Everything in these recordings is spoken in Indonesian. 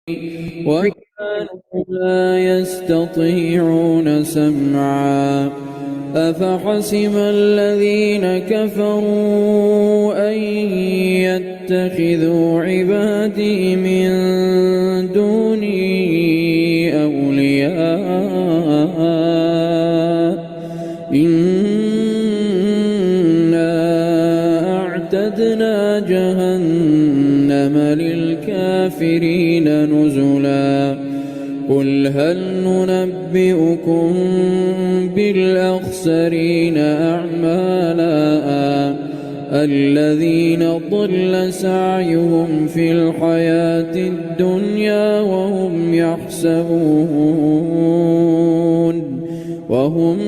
وكانوا لا يستطيعون سمعا أفحسب الذين كفروا أن يتخذوا عبادي من دوني أولياء إنا أعتدنا جهنم للكافرين نزلا قل هل ننبئكم بالأخسرين أعمالا الذين ضل سعيهم في الحياة الدنيا وهم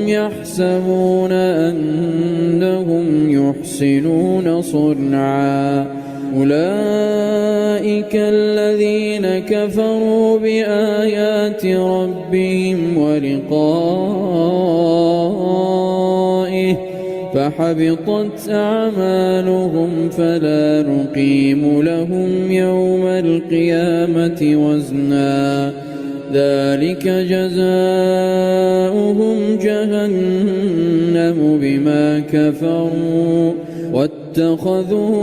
يحسبون أنهم يحسنون صنعا أولئك الذين كفروا بآيات ربهم ولقائه فحبطت أعمالهم فلا نقيم لهم يوم القيامة وزنا ذلك جزاؤهم جهنم بما كفروا واتخذوا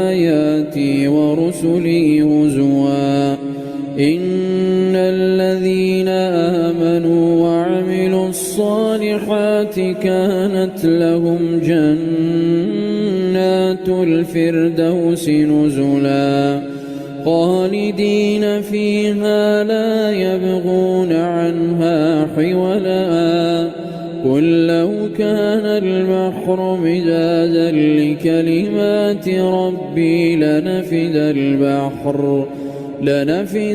آياتي ورسلي هزوا إن الذين آمنوا وعملوا الصالحات كانت لهم جنات الفردوس نزلا خالدين فيها لا يبغون عنها حولا قل لو كان البحر مدادا لكلمات ربي لنفد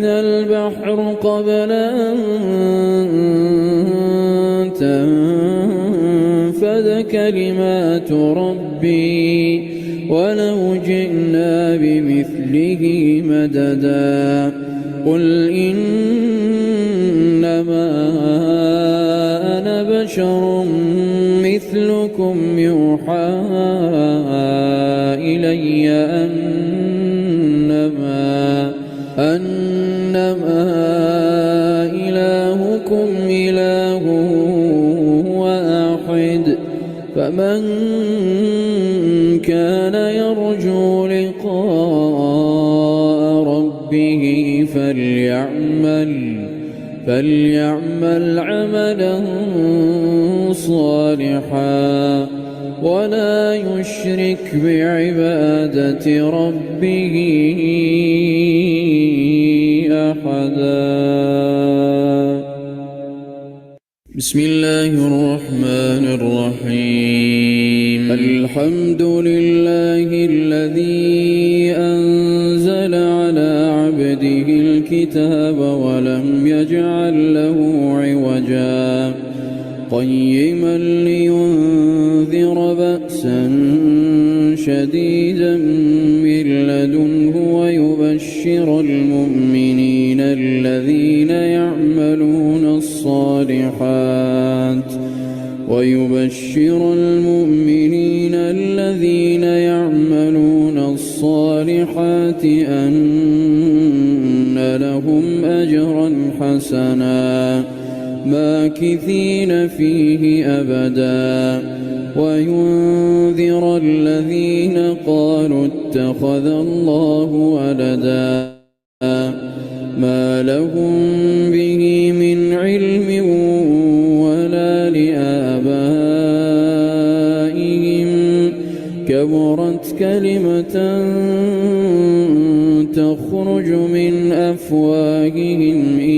البحر قبل أن تنفد كلمات ربي ولو جئنا بمثله مددا قل إنما أنا بشر مثلكم يوحى إلي أنما إلهكم إله واحد فمن كان يرجو لقاء ربه فليعمل عملا صالحا ولا يشرك بعبادة ربه أحدا. بسم الله الرحمن الرحيم الحمد لله الذي أنزل على عبده الكتاب ولم يجعل له عوجا قيما لينذر بأسا شديدا من لدنه ويبشر المؤمنين الذين يعملون الصالحات أن لهم أجرا حسنا ماكثين فيه أبدا وينذر الذين قالوا اتخذ الله ولدا ما لهم به من علم ولا لآبائهم كبرت كلمة تخرج من أفواههم إن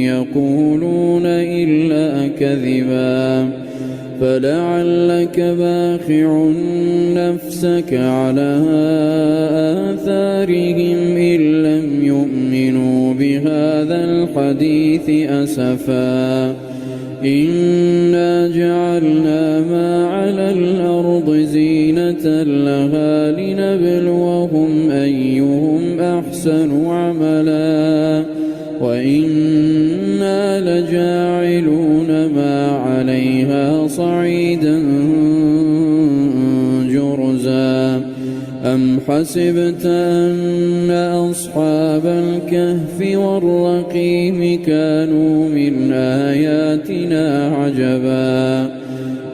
يقولون إلا كذبا فلعلك باخع نفسك على آثارهم إن لم يؤمنوا بهذا الحديث أسفا إنا جعلنا ما على الأرض زينة لها لنبلوهم أيهم أحسن عملا وإنا لجاعلون ما عليها صعيدا جرزا أم أم حسبت أن أصحاب الكهف والرقيم كانوا من آياتنا عجبا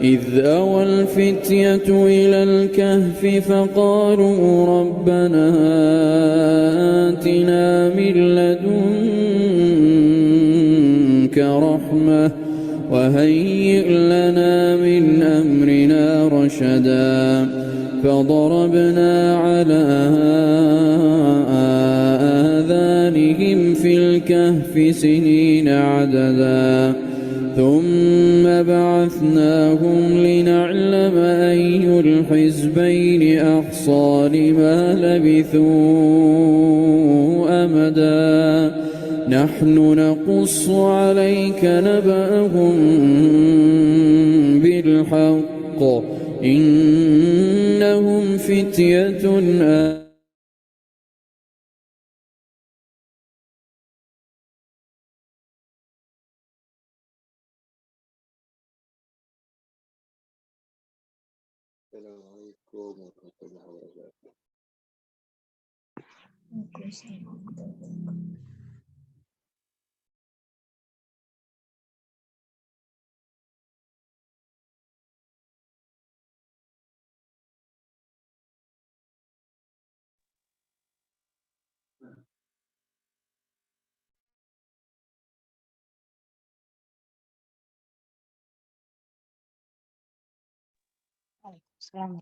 إذ أوى الفتية إلى الكهف فقالوا ربنا آتنا من لدنك رحمة وهيئ لنا من أمرنا رشدا فضربنا على آذانهم في الكهف سنين عددا ثم بعثناهم لنعلم أي الحزبين أحصى لما لبثوا أمدا نحن نقص عليك نبأهم بالحق إنهم فتية Assalamualaikum warahmatullahi wabarakatuh. Waalaikumsalam.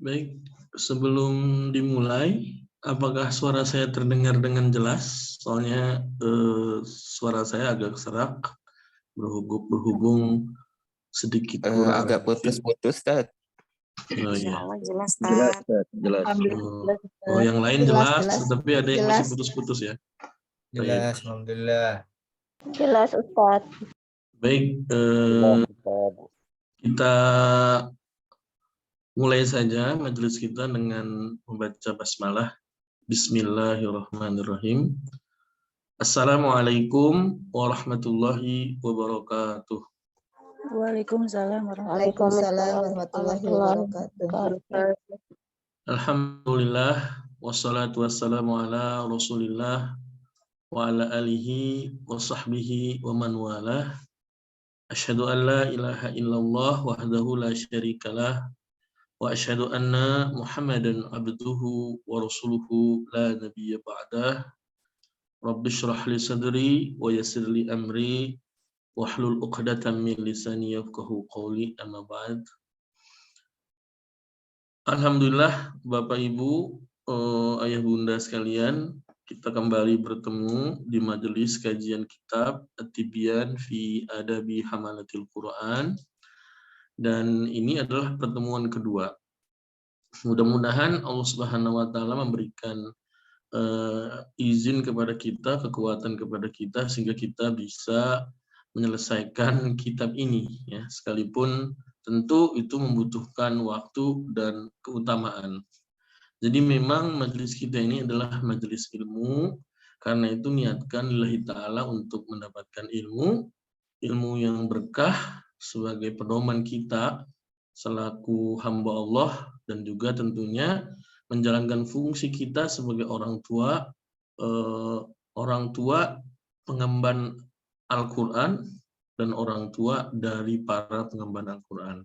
Baik, sebelum dimulai, apakah suara saya terdengar dengan jelas? Soalnya suara saya agak serak, berhubung sedikit kurang. Agak putus-putus, Tad. Oh Insya iya. Allah jelas, Jelas, Tad. Tad. Jelas. Oh, yang lain jelas, tapi ada yang masih putus-putus ya. Jelas, alhamdulillah. Jelas, Ustadz. Baik, kita mulai saja majelis kita dengan membaca basmalah. Bismillahirrahmanirrahim. Assalamualaikum warahmatullahi wabarakatuh. Waalaikumsalam Waalaikumsalam warahmatullahi warahmatullahi wabarakatuh. wabarakatuh. Alhamdulillah, wassalatu wassalamu ala rasulillah wa ala alihi wa sahbihi wa man walah. Asyhadu an la ilaha illallah wahdahu la syarikalah wa asyhadu anna Muhammadan abduhu wa rasuluhu la nabiyya ba'dah. Rabbi shrah li sadri wa yassir li amri wahlul 'uqdatam min lisani yafqahu qawli, amma ba'd. Alhamdulillah, Bapak Ibu, Ayah Bunda sekalian, kita kembali bertemu di majelis kajian kitab At-Tibyan fi Adabi Hamalatil Quran, dan ini adalah pertemuan kedua. Mudah-mudahan Allah Subhanahu wa taala memberikan izin kepada kita, kekuatan kepada kita sehingga kita bisa menyelesaikan kitab ini, ya, sekalipun tentu itu membutuhkan waktu dan keutamaan. Jadi memang majelis kita ini adalah majelis ilmu, karena itu niatkan lillahi ta'ala untuk mendapatkan ilmu yang berkah sebagai pedoman kita selaku hamba Allah, dan juga tentunya menjalankan fungsi kita sebagai orang tua pengemban Al-Quran dan orang tua dari para pengemban Al-Quran.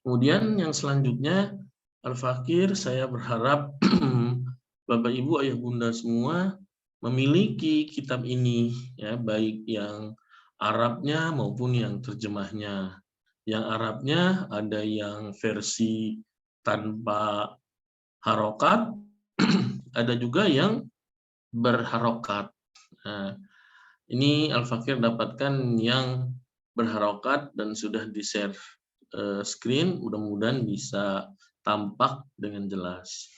Kemudian yang selanjutnya, Al-Fakir, saya berharap Bapak Ibu Ayah Bunda semua memiliki kitab ini, ya, baik yang Arabnya maupun yang terjemahnya. Yang Arabnya ada yang versi tanpa harokat, ada juga yang berharokat. Nah, ini Al-Fakir dapatkan yang berharokat dan sudah di-share screen, mudah-mudahan bisa tampak dengan jelas.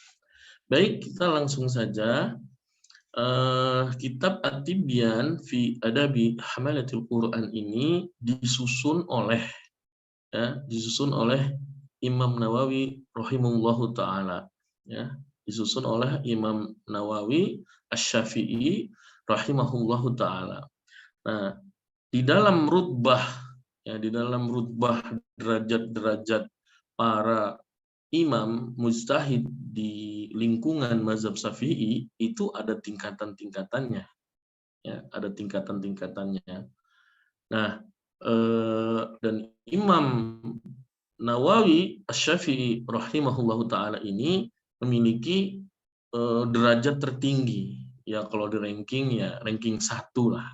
Baik, kita langsung saja. Kitab At-Tibyan fi Adabi Hamalatil Quran ini disusun oleh Imam Nawawi rahimahullahu taala, ya, disusun oleh Imam Nawawi Asy-Syafi'i rahimahullahu taala. Nah, di dalam rutbah derajat-derajat para imam mujtahid di lingkungan mazhab Syafi'i itu ada tingkatan-tingkatannya, ya, ada tingkatan-tingkatannya. Nah, dan Imam Nawawi Asy-Syafi'i rahimahullahu taala ini memiliki derajat tertinggi, ya, kalau di ranking, ya ranking 1 lah.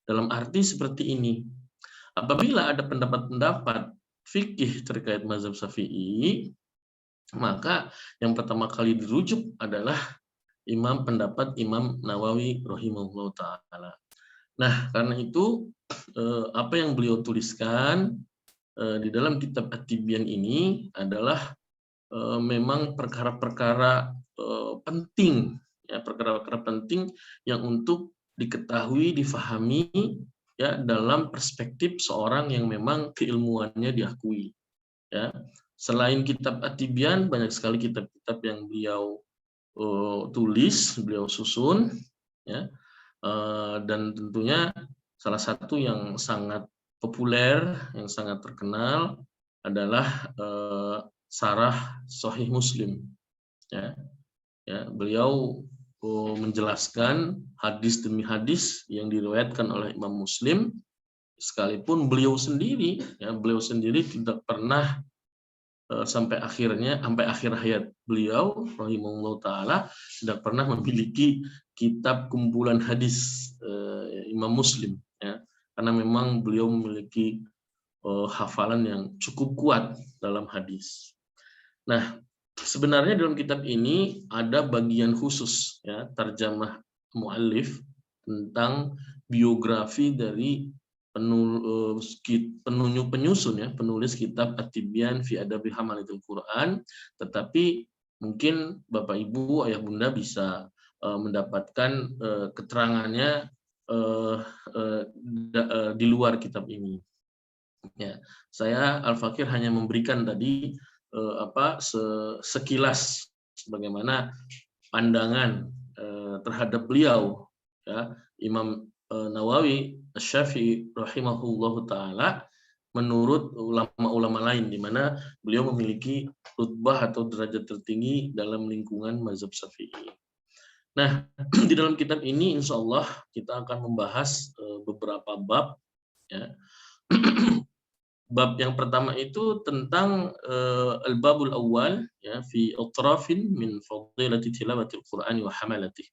Dalam arti seperti ini, apabila ada pendapat-pendapat fikih terkait mazhab Syafi'i, maka yang pertama kali dirujuk adalah pendapat Imam Nawawi rahimahullahu taala. Nah, karena itu apa yang beliau tuliskan di dalam kitab At-Tibyan ini adalah memang perkara-perkara penting, ya, perkara-perkara penting yang untuk diketahui, difahami, ya, dalam perspektif seorang yang memang keilmuannya diakui, ya. Selain kitab At-Tibyan, banyak sekali kitab-kitab yang beliau tulis, beliau susun, ya, dan tentunya salah satu yang sangat populer, yang sangat terkenal adalah Syarah Sahih Muslim, ya. Ya, beliau menjelaskan hadis demi hadis yang diriwayatkan oleh Imam Muslim, sekalipun beliau sendiri tidak pernah sampai akhir hayat beliau rahimahullah taala tidak pernah memiliki kitab kumpulan hadis Imam Muslim, ya, karena memang beliau memiliki hafalan yang cukup kuat dalam hadis. Nah, sebenarnya dalam kitab ini ada bagian khusus, ya, tarjamah muallif tentang biografi dari penulis kitab At-Tibyan fi Adabi Hamalatil Quran, tetapi mungkin Bapak Ibu Ayah Bunda bisa mendapatkan keterangannya di luar kitab ini. Ya, saya Al-Fakir hanya memberikan tadi sekilas bagaimana pandangan terhadap beliau, ya, Imam Nawawi Asy-Syafi'i rahimahullahu taala, menurut ulama-ulama lain, di mana beliau memiliki rutbah atau derajat tertinggi dalam lingkungan mazhab Syafi'i. Nah, di dalam kitab ini insya Allah kita akan membahas beberapa bab, ya. Bab yang pertama itu tentang al-babul awal, ya, fi atrafin min fadilati tilawatil Qur'ani wa hamalatih,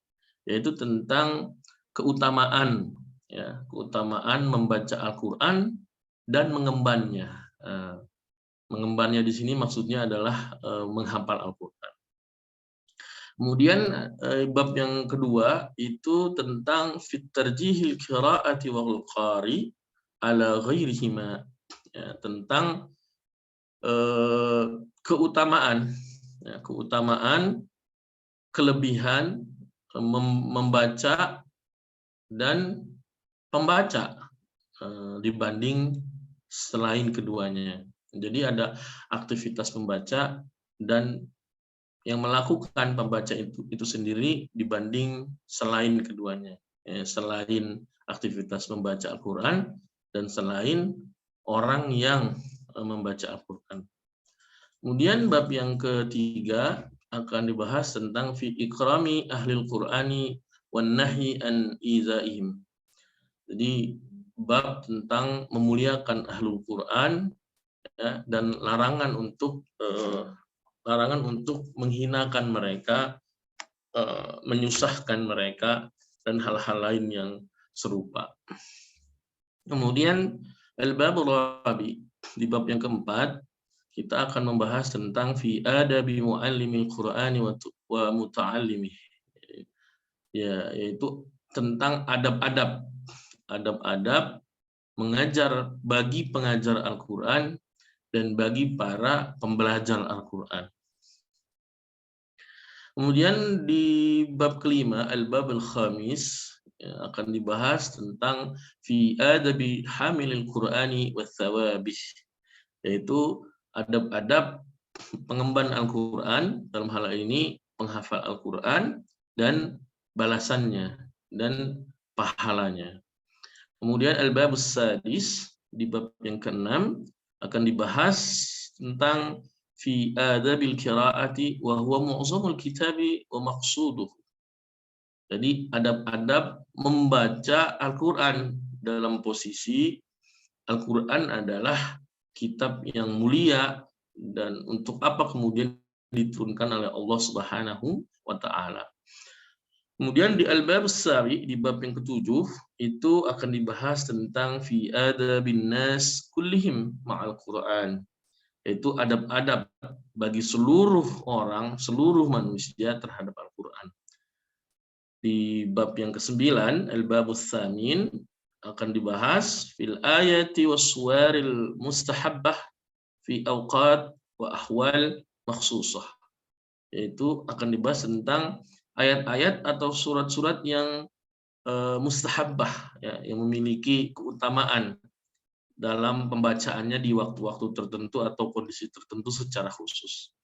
yaitu tentang keutamaan, ya, keutamaan membaca Al-Qur'an dan mengembannya. Mengembannya di sini maksudnya adalah menghafal Al-Qur'an. Kemudian bab yang kedua itu tentang fit tarjihil qiraati wal qari ala ghairihima, ya, tentang keutamaan, ya, keutamaan, kelebihan membaca dan pembaca dibanding selain keduanya. Jadi ada aktivitas membaca dan yang melakukan pembaca itu sendiri dibanding selain keduanya, ya, selain aktivitas membaca Al-Quran dan selain orang yang membaca Al-Quran. Kemudian bab yang ketiga akan dibahas tentang fi ikrami ahlil Qur'ani wan nahyi an izaihim. Jadi bab tentang memuliakan ahlul Quran, ya, dan larangan untuk menghinakan mereka, menyusahkan mereka, dan hal-hal lain yang serupa. Kemudian al-babul rabi, di bab yang keempat kita akan membahas tentang fi adabi muallimil Qur'ani wa muta'allimih, ya, yaitu tentang adab-adab mengajar bagi pengajar Al-Qur'an dan bagi para pembelajar Al-Qur'an. Kemudian di bab kelima, al-bab al-khamis, ya, akan dibahas tentang fi adabi hamilil Qur'ani wa thawabih, yaitu adab-adab pengemban Al-Qur'an, dalam hal ini penghafal Al-Qur'an, dan balasannya dan pahalanya. Kemudian al-bab sadis, di bab yang keenam akan dibahas tentang fi adabil qiraati wa huwa mu'zamul kitabi wa maqsuduh. Jadi adab-adab membaca Al-Qur'an dalam posisi Al-Qur'an adalah kitab yang mulia dan untuk apa kemudian diturunkan oleh Allah Subhanahu wa taala. Kemudian di al-bab as-sabi, di bab yang ketujuh, itu akan dibahas tentang fi adabin nas kullihim ma'al Qur'an, yaitu adab-adab bagi seluruh orang, seluruh manusia terhadap Al-Qur'an. Di bab yang ke-9, al-babus tsamin, akan dibahas fil ayati was-suwaril mustahabbah fi awqat wa ahwal makhsusah, yaitu akan dibahas tentang ayat-ayat atau surat-surat yang mustahabbah, ya, yang memiliki keutamaan dalam pembacaannya di waktu-waktu tertentu atau kondisi tertentu secara khusus.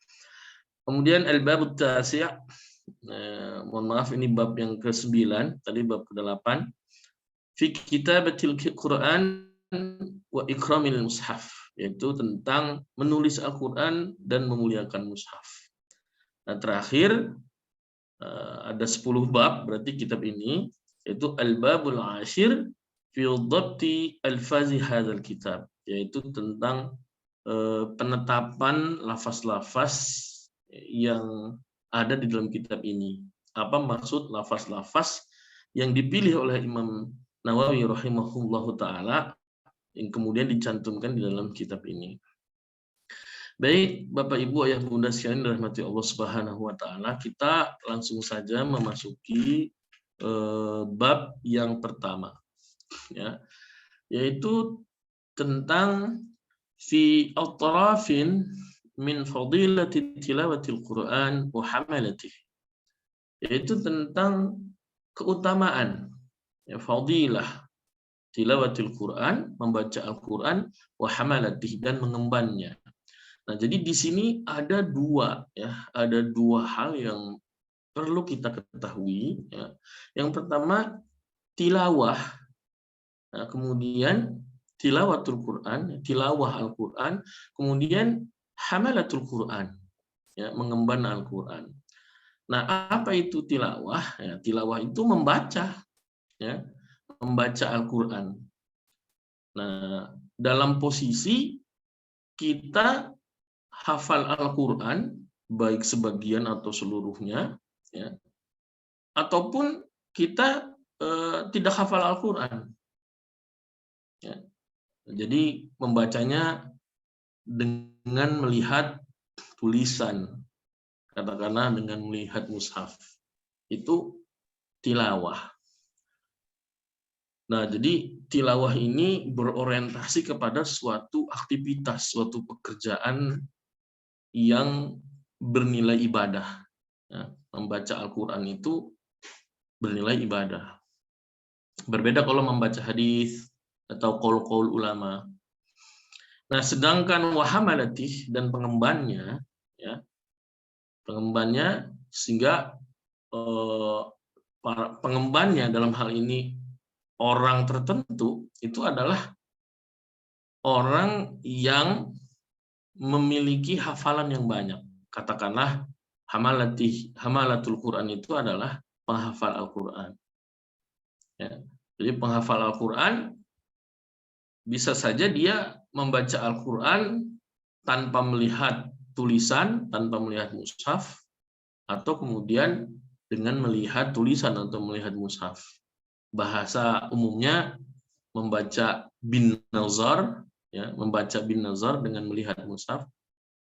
Kemudian al-bab at-tasi', mohon maaf ini bab yang ke-9, tadi bab ke-8, fi kitabatil Qur'an wa ikramil mushaf, yaitu tentang menulis Al-Qur'an dan memuliakan mushaf. Nah, terakhir ada 10 bab berarti kitab ini, yaitu al-babul ashir fi dhabti alfazi hadzal kitab, yaitu tentang penetapan lafaz-lafaz yang ada di dalam kitab ini. Apa maksud lafaz-lafaz yang dipilih oleh Imam Nawawi rahimahullahu taala yang kemudian dicantumkan di dalam kitab ini. Baik, Bapak Ibu, Ayah Bunda sekalian dirahmati Allah Subhanahu wa taala, kita langsung saja memasuki bab yang pertama, ya, yaitu tentang fi atrafin min fadilati tilawatil Qur'an wa hamalatih, yaitu tentang keutamaan, ya, fadilah tilawatil Qur'an, membaca Al-Qur'an, wa hamalatih, dan mengembannya. Nah, jadi di sini ada dua hal yang perlu kita ketahui. Ya. Yang pertama tilawah, nah, kemudian tilawatul Quran, tilawah Al-Quran, kemudian hamalatul Quran, ya, mengemban Al-Quran. Nah, apa itu tilawah? Ya, tilawah itu membaca, ya, membaca Al-Quran. Nah, dalam posisi kita hafal Al-Quran, baik sebagian atau seluruhnya, ya, ataupun kita tidak hafal Al-Quran. Ya. Jadi membacanya dengan melihat tulisan, katakanlah dengan melihat mushaf, itu tilawah. Nah, jadi tilawah ini berorientasi kepada suatu aktivitas, suatu pekerjaan yang bernilai ibadah. Ya, membaca Al-Quran itu bernilai ibadah. Berbeda kalau membaca hadis atau qaul-qaul ulama. Nah, sedangkan wahamalatih dan pengembannya, ya, pengembannya sehingga pengembannya dalam hal ini orang tertentu itu adalah orang yang memiliki hafalan yang banyak. Katakanlah hamalatul Quran itu adalah penghafal Al-Quran. Ya. Jadi penghafal Al-Quran bisa saja dia membaca Al-Quran tanpa melihat tulisan, tanpa melihat mushaf, atau kemudian dengan melihat tulisan atau melihat mushaf. Bahasa umumnya membaca bin nazar, ya, membaca bin nazar dengan melihat mushaf,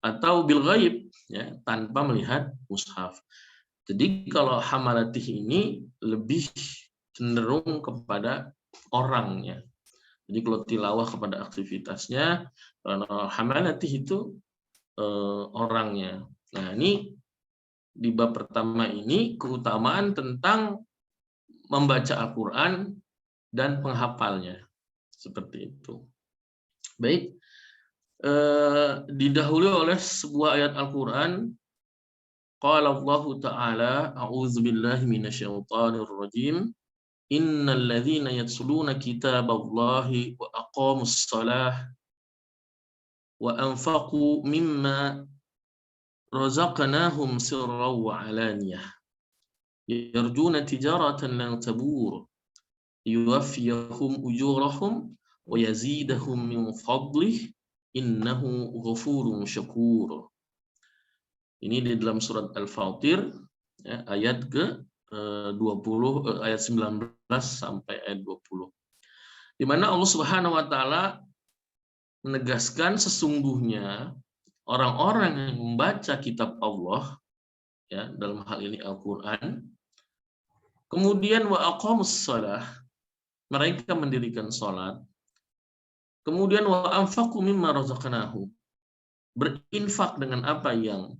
atau bil ghaib, ya, tanpa melihat mushaf. Jadi kalau hamalatih ini lebih cenderung kepada orangnya. Jadi kalau tilawah kepada aktivitasnya, kalau hamalatih itu orangnya. Nah, ini di bab pertama ini keutamaan tentang membaca Al-Quran dan penghafalnya. Seperti itu. Baik, didahului oleh sebuah ayat Al-Quran. Qala Allah Ta'ala, a'udzu billahi minasyaitonir rajim. Innal ladzina yatsluna kitaballahi wa aqamus shalah wa anfaqu mimma razaqnahum sirran wa alaniyah yarjuna tijaratan lan tabur yuwaffiyahum ujurahum wa yazidahum min fadlih innahu ghafurun syakur. Ini di dalam surat Al-Fatir, ya, ayat ke 20, ayat 19 sampai ayat 20. Di mana Allah Subhanahu wa taala menegaskan sesungguhnya orang-orang yang membaca kitab Allah, ya, dalam hal ini Al-Qur'an, kemudian wa aqamus shalah, mereka mendirikan salat, kemudian wa anfaqu mimma razaqnahum, berinfak dengan apa yang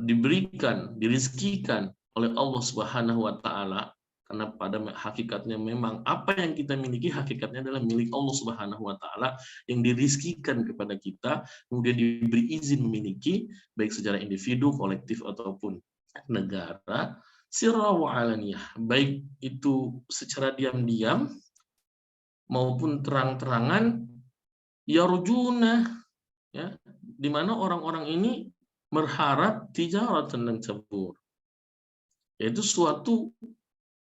diberikan, dirizkikan oleh Allah Subhanahu wa taala, karena pada hakikatnya memang apa yang kita miliki hakikatnya adalah milik Allah Subhanahu wa taala yang dirizkikan kepada kita, kemudian diberi izin memiliki baik secara individu, kolektif ataupun negara, sirra wa alaniyah, baik itu secara diam-diam maupun terang-terangan, yarjuna, ya, di mana orang-orang ini berharap tijaratan lan tabur, yaitu suatu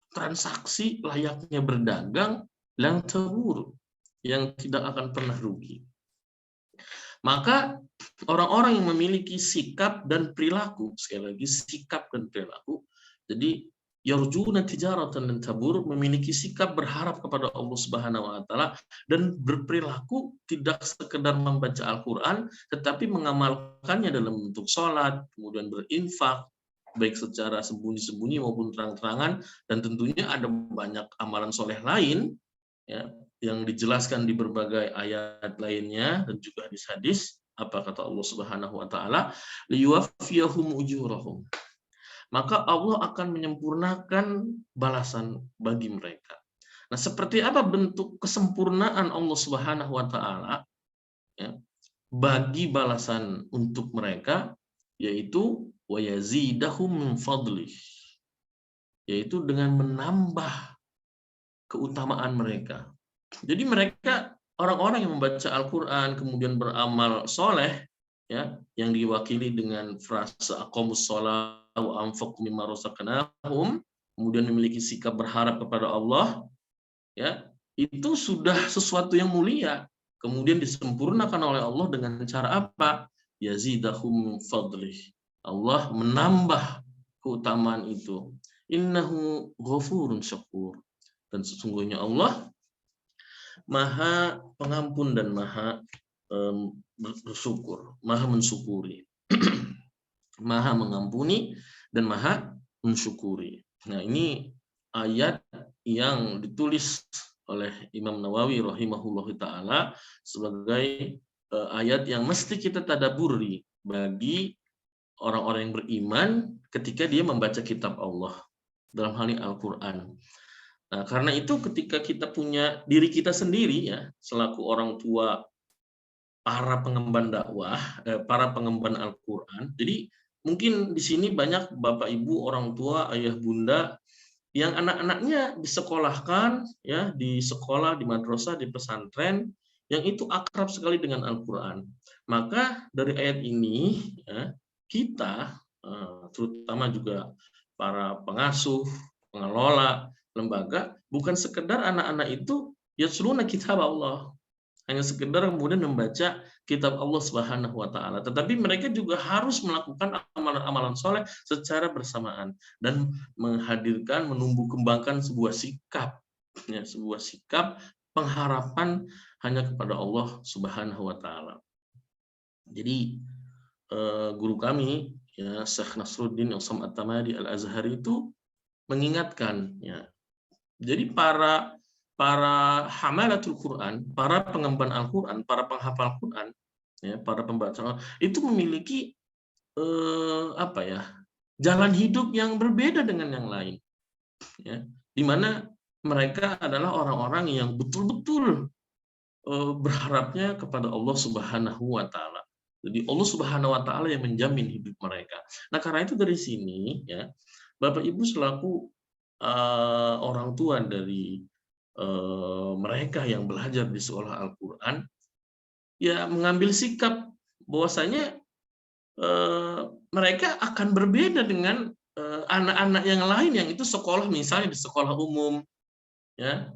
transaksi layaknya berdagang lan tabur, yang tidak akan pernah rugi. Maka orang-orang yang memiliki sikap dan perilaku, sekali lagi sikap dan perilaku, jadi yarjuna tijaratan lan tabur, memiliki sikap berharap kepada Allah Subhanahu wa taala dan berperilaku tidak sekedar membaca Al-Qur'an tetapi mengamalkannya dalam bentuk salat, kemudian berinfak baik secara sembunyi-sembunyi maupun terang-terangan, dan tentunya ada banyak amalan soleh lain, ya, yang dijelaskan di berbagai ayat lainnya dan juga hadis-hadis. Apa kata Allah Subhanahu wa taala? Liyuwaffiyahum ujurahum. Maka Allah akan menyempurnakan balasan bagi mereka. Nah, seperti apa bentuk kesempurnaan Allah Subhanahu wa taala? Ya, bagi balasan untuk mereka, yaitu wa yazidahum min fadlih, yaitu dengan menambah keutamaan mereka. Jadi mereka orang-orang yang membaca Al-Quran kemudian beramal soleh, ya, yang diwakili dengan frase aqamus shalah wa anfaqu mimma razaqnahum, kemudian memiliki sikap berharap kepada Allah, ya, itu sudah sesuatu yang mulia. Kemudian disempurnakan oleh Allah dengan cara apa? Yazidahum fadlih. Allah menambah keutamaan itu. Innahu ghafurun syakur. Dan sesungguhnya Allah Maha pengampun dan Maha bersyukur, Maha mensyukuri. Maha mengampuni dan Maha mensyukuri. Nah, ini ayat yang ditulis oleh Imam Nawawi rahimahullahu taala sebagai ayat yang mesti kita tadaburi bagi orang-orang yang beriman ketika dia membaca kitab Allah, dalam hal ini Al-Qur'an. Nah, karena itu ketika kita punya diri kita sendiri, ya, selaku orang tua para pengemban dakwah, para pengemban Al-Qur'an. Jadi mungkin di sini banyak Bapak Ibu, orang tua, ayah bunda yang anak-anaknya disekolahkan, ya, di sekolah, di madrasah, di pesantren, yang itu akrab sekali dengan Al-Qur'an. Maka dari ayat ini, ya, kita terutama juga para pengasuh, pengelola lembaga, bukan sekedar anak-anak itu yatluna kitab Allah, hanya sekedar kemudian membaca kitab Allah Subhanahu wa taala, tetapi mereka juga harus melakukan amalan-amalan soleh secara bersamaan dan menghadirkan, menumbuh kembangkan sebuah sikap, ya, sebuah sikap pengharapan hanya kepada Allah Subhanahu wa taala. Jadi guru kami, ya, Syekh Nasruddin Osam At-Tamadi Al-Azhari itu mengingatkan, ya, jadi para hamalatul Quran, para pengemban Al-Quran, para penghafal Quran, ya, para pembaca itu memiliki jalan hidup yang berbeda dengan yang lain, ya, di mana mereka adalah orang-orang yang betul-betul berharapnya kepada Allah Subhanahu wa taala. Jadi Allah Subhanahu wa taala yang menjamin hidup mereka. Nah, karena itu dari sini, ya, Bapak Ibu selaku orang tua dari mereka yang belajar di sekolah Al-Quran, ya, mengambil sikap bahwasanya mereka akan berbeda dengan anak-anak yang lain yang itu sekolah, misalnya di sekolah umum, ya,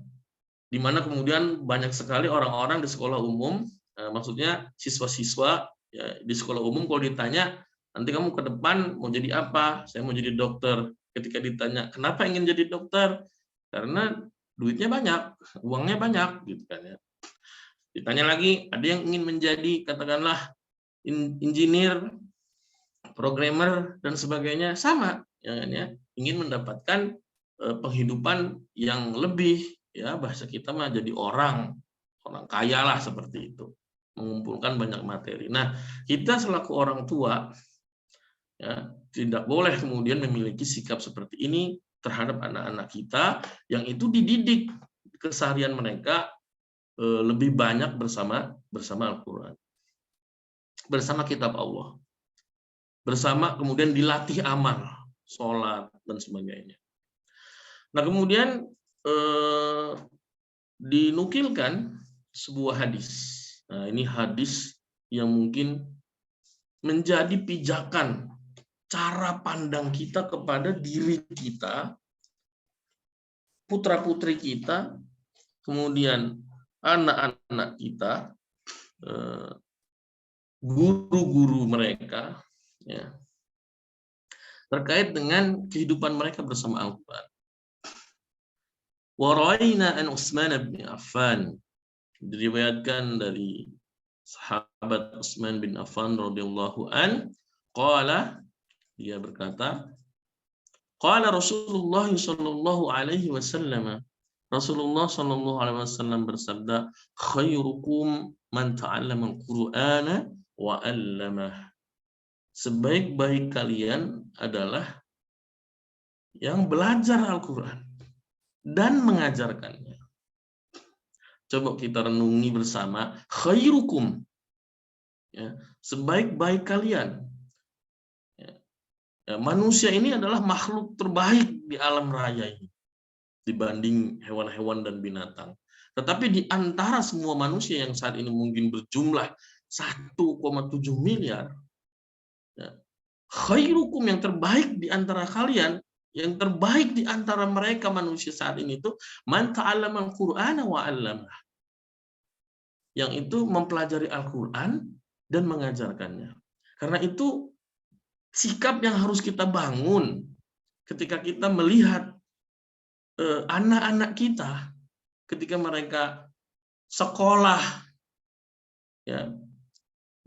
di mana kemudian banyak sekali orang-orang di sekolah umum, maksudnya siswa-siswa, ya, di sekolah umum kalau ditanya, nanti kamu ke depan mau jadi apa? Saya mau jadi dokter. Ketika ditanya, kenapa ingin jadi dokter? Karena duitnya banyak, uangnya banyak, gitu kan, ya. Ditanya lagi, ada yang ingin menjadi, katakanlah, engineer, programmer, dan sebagainya, sama, ya, ya, ingin mendapatkan penghidupan yang lebih, ya, bahasa kita mah jadi orang kaya lah, seperti itu, mengumpulkan banyak materi. Nah, kita selaku orang tua, ya, tidak boleh kemudian memiliki sikap seperti ini terhadap anak-anak kita yang itu dididik keseharian mereka lebih banyak bersama Al-Quran, bersama kitab Allah, bersama kemudian dilatih amal, sholat, dan sebagainya. Nah, kemudian dinukilkan sebuah hadis. Nah, ini hadis yang mungkin menjadi pijakan cara pandang kita kepada diri kita, putra-putri kita, kemudian anak-anak kita, guru-guru mereka, ya, terkait dengan kehidupan mereka bersama Al-Quran. Wa ra'ayna an Utsman bin Affan, diriwayatkan dari sahabat Utsman bin Affan radhiyallahu an, qala, dia berkata, qala Rasulullah sallallahu alaihi wasallam, Rasulullah sallallahu alaihi wasallam bersabda, khairukum man ta'allama al-Qur'ana wa 'allamah. Sebaik-baik kalian adalah yang belajar Al-Qur'an dan mengajarkannya. Coba kita renungi bersama, khairukum, ya, sebaik-baik kalian. Ya, manusia ini adalah makhluk terbaik di alam raya ini dibanding hewan-hewan dan binatang. Tetapi di antara semua manusia yang saat ini mungkin berjumlah 1,7 miliar, ya, khairukum yang terbaik di antara kalian, yang terbaik di antara mereka manusia saat ini itu man ta'allama al-Qur'ana wa 'allamah. Yang itu mempelajari Al-Qur'an dan mengajarkannya. Karena itu sikap yang harus kita bangun ketika kita melihat anak-anak kita ketika mereka sekolah, ya,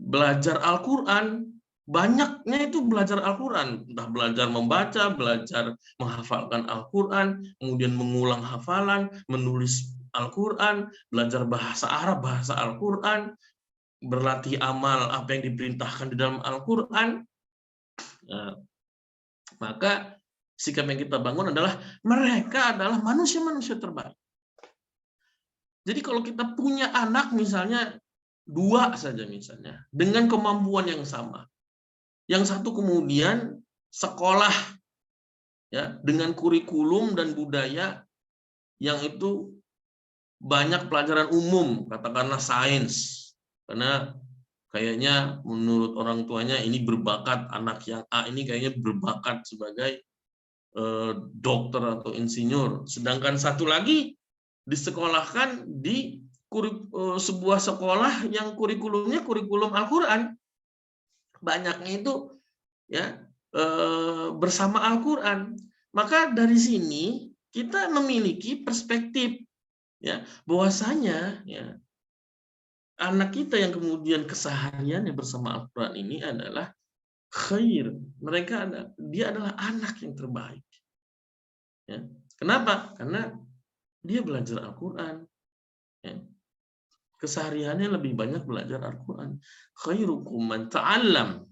belajar Al-Qur'an. Banyaknya itu belajar Al-Quran, entah belajar membaca, belajar menghafalkan Al-Quran, kemudian mengulang hafalan, menulis Al-Quran, belajar bahasa Arab, bahasa Al-Quran, berlatih amal apa yang diperintahkan di dalam Al-Quran. Nah, maka sikap yang kita bangun adalah mereka adalah manusia-manusia terbaik. Jadi kalau kita punya anak misalnya 2 saja misalnya, dengan kemampuan yang sama, yang satu kemudian sekolah, ya, dengan kurikulum dan budaya yang itu banyak pelajaran umum, katakanlah sains, karena kayaknya menurut orang tuanya ini berbakat, anak yang A ini kayaknya berbakat sebagai dokter atau insinyur, sedangkan satu lagi disekolahkan di sebuah sekolah yang kurikulumnya kurikulum Al-Quran. Banyaknya itu, ya, bersama Al-Quran. Maka dari sini kita memiliki perspektif, ya, bahwasanya, ya, anak kita yang kemudian kesehariannya bersama Al-Quran ini adalah khair. Dia adalah anak yang terbaik. Ya. Kenapa? Karena dia belajar Al-Quran. Ya. Kesehariannya lebih banyak belajar Al-Quran. Khairukum man ta'allam.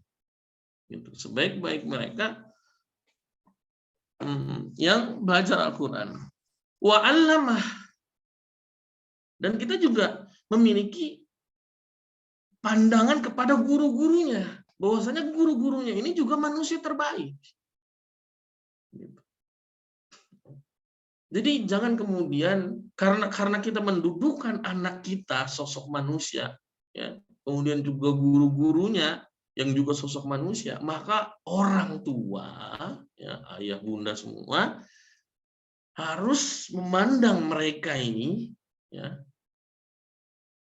Gitu. Sebaik-baik mereka yang belajar Al-Quran. Wa 'allamah. Dan kita juga memiliki pandangan kepada guru-gurunya. Bahwasanya guru-gurunya ini juga manusia terbaik. Gitu. Jadi jangan kemudian karena kita mendudukkan anak kita sosok manusia, ya, kemudian juga guru-gurunya yang juga sosok manusia, maka orang tua, ya, ayah bunda semua harus memandang mereka ini, ya,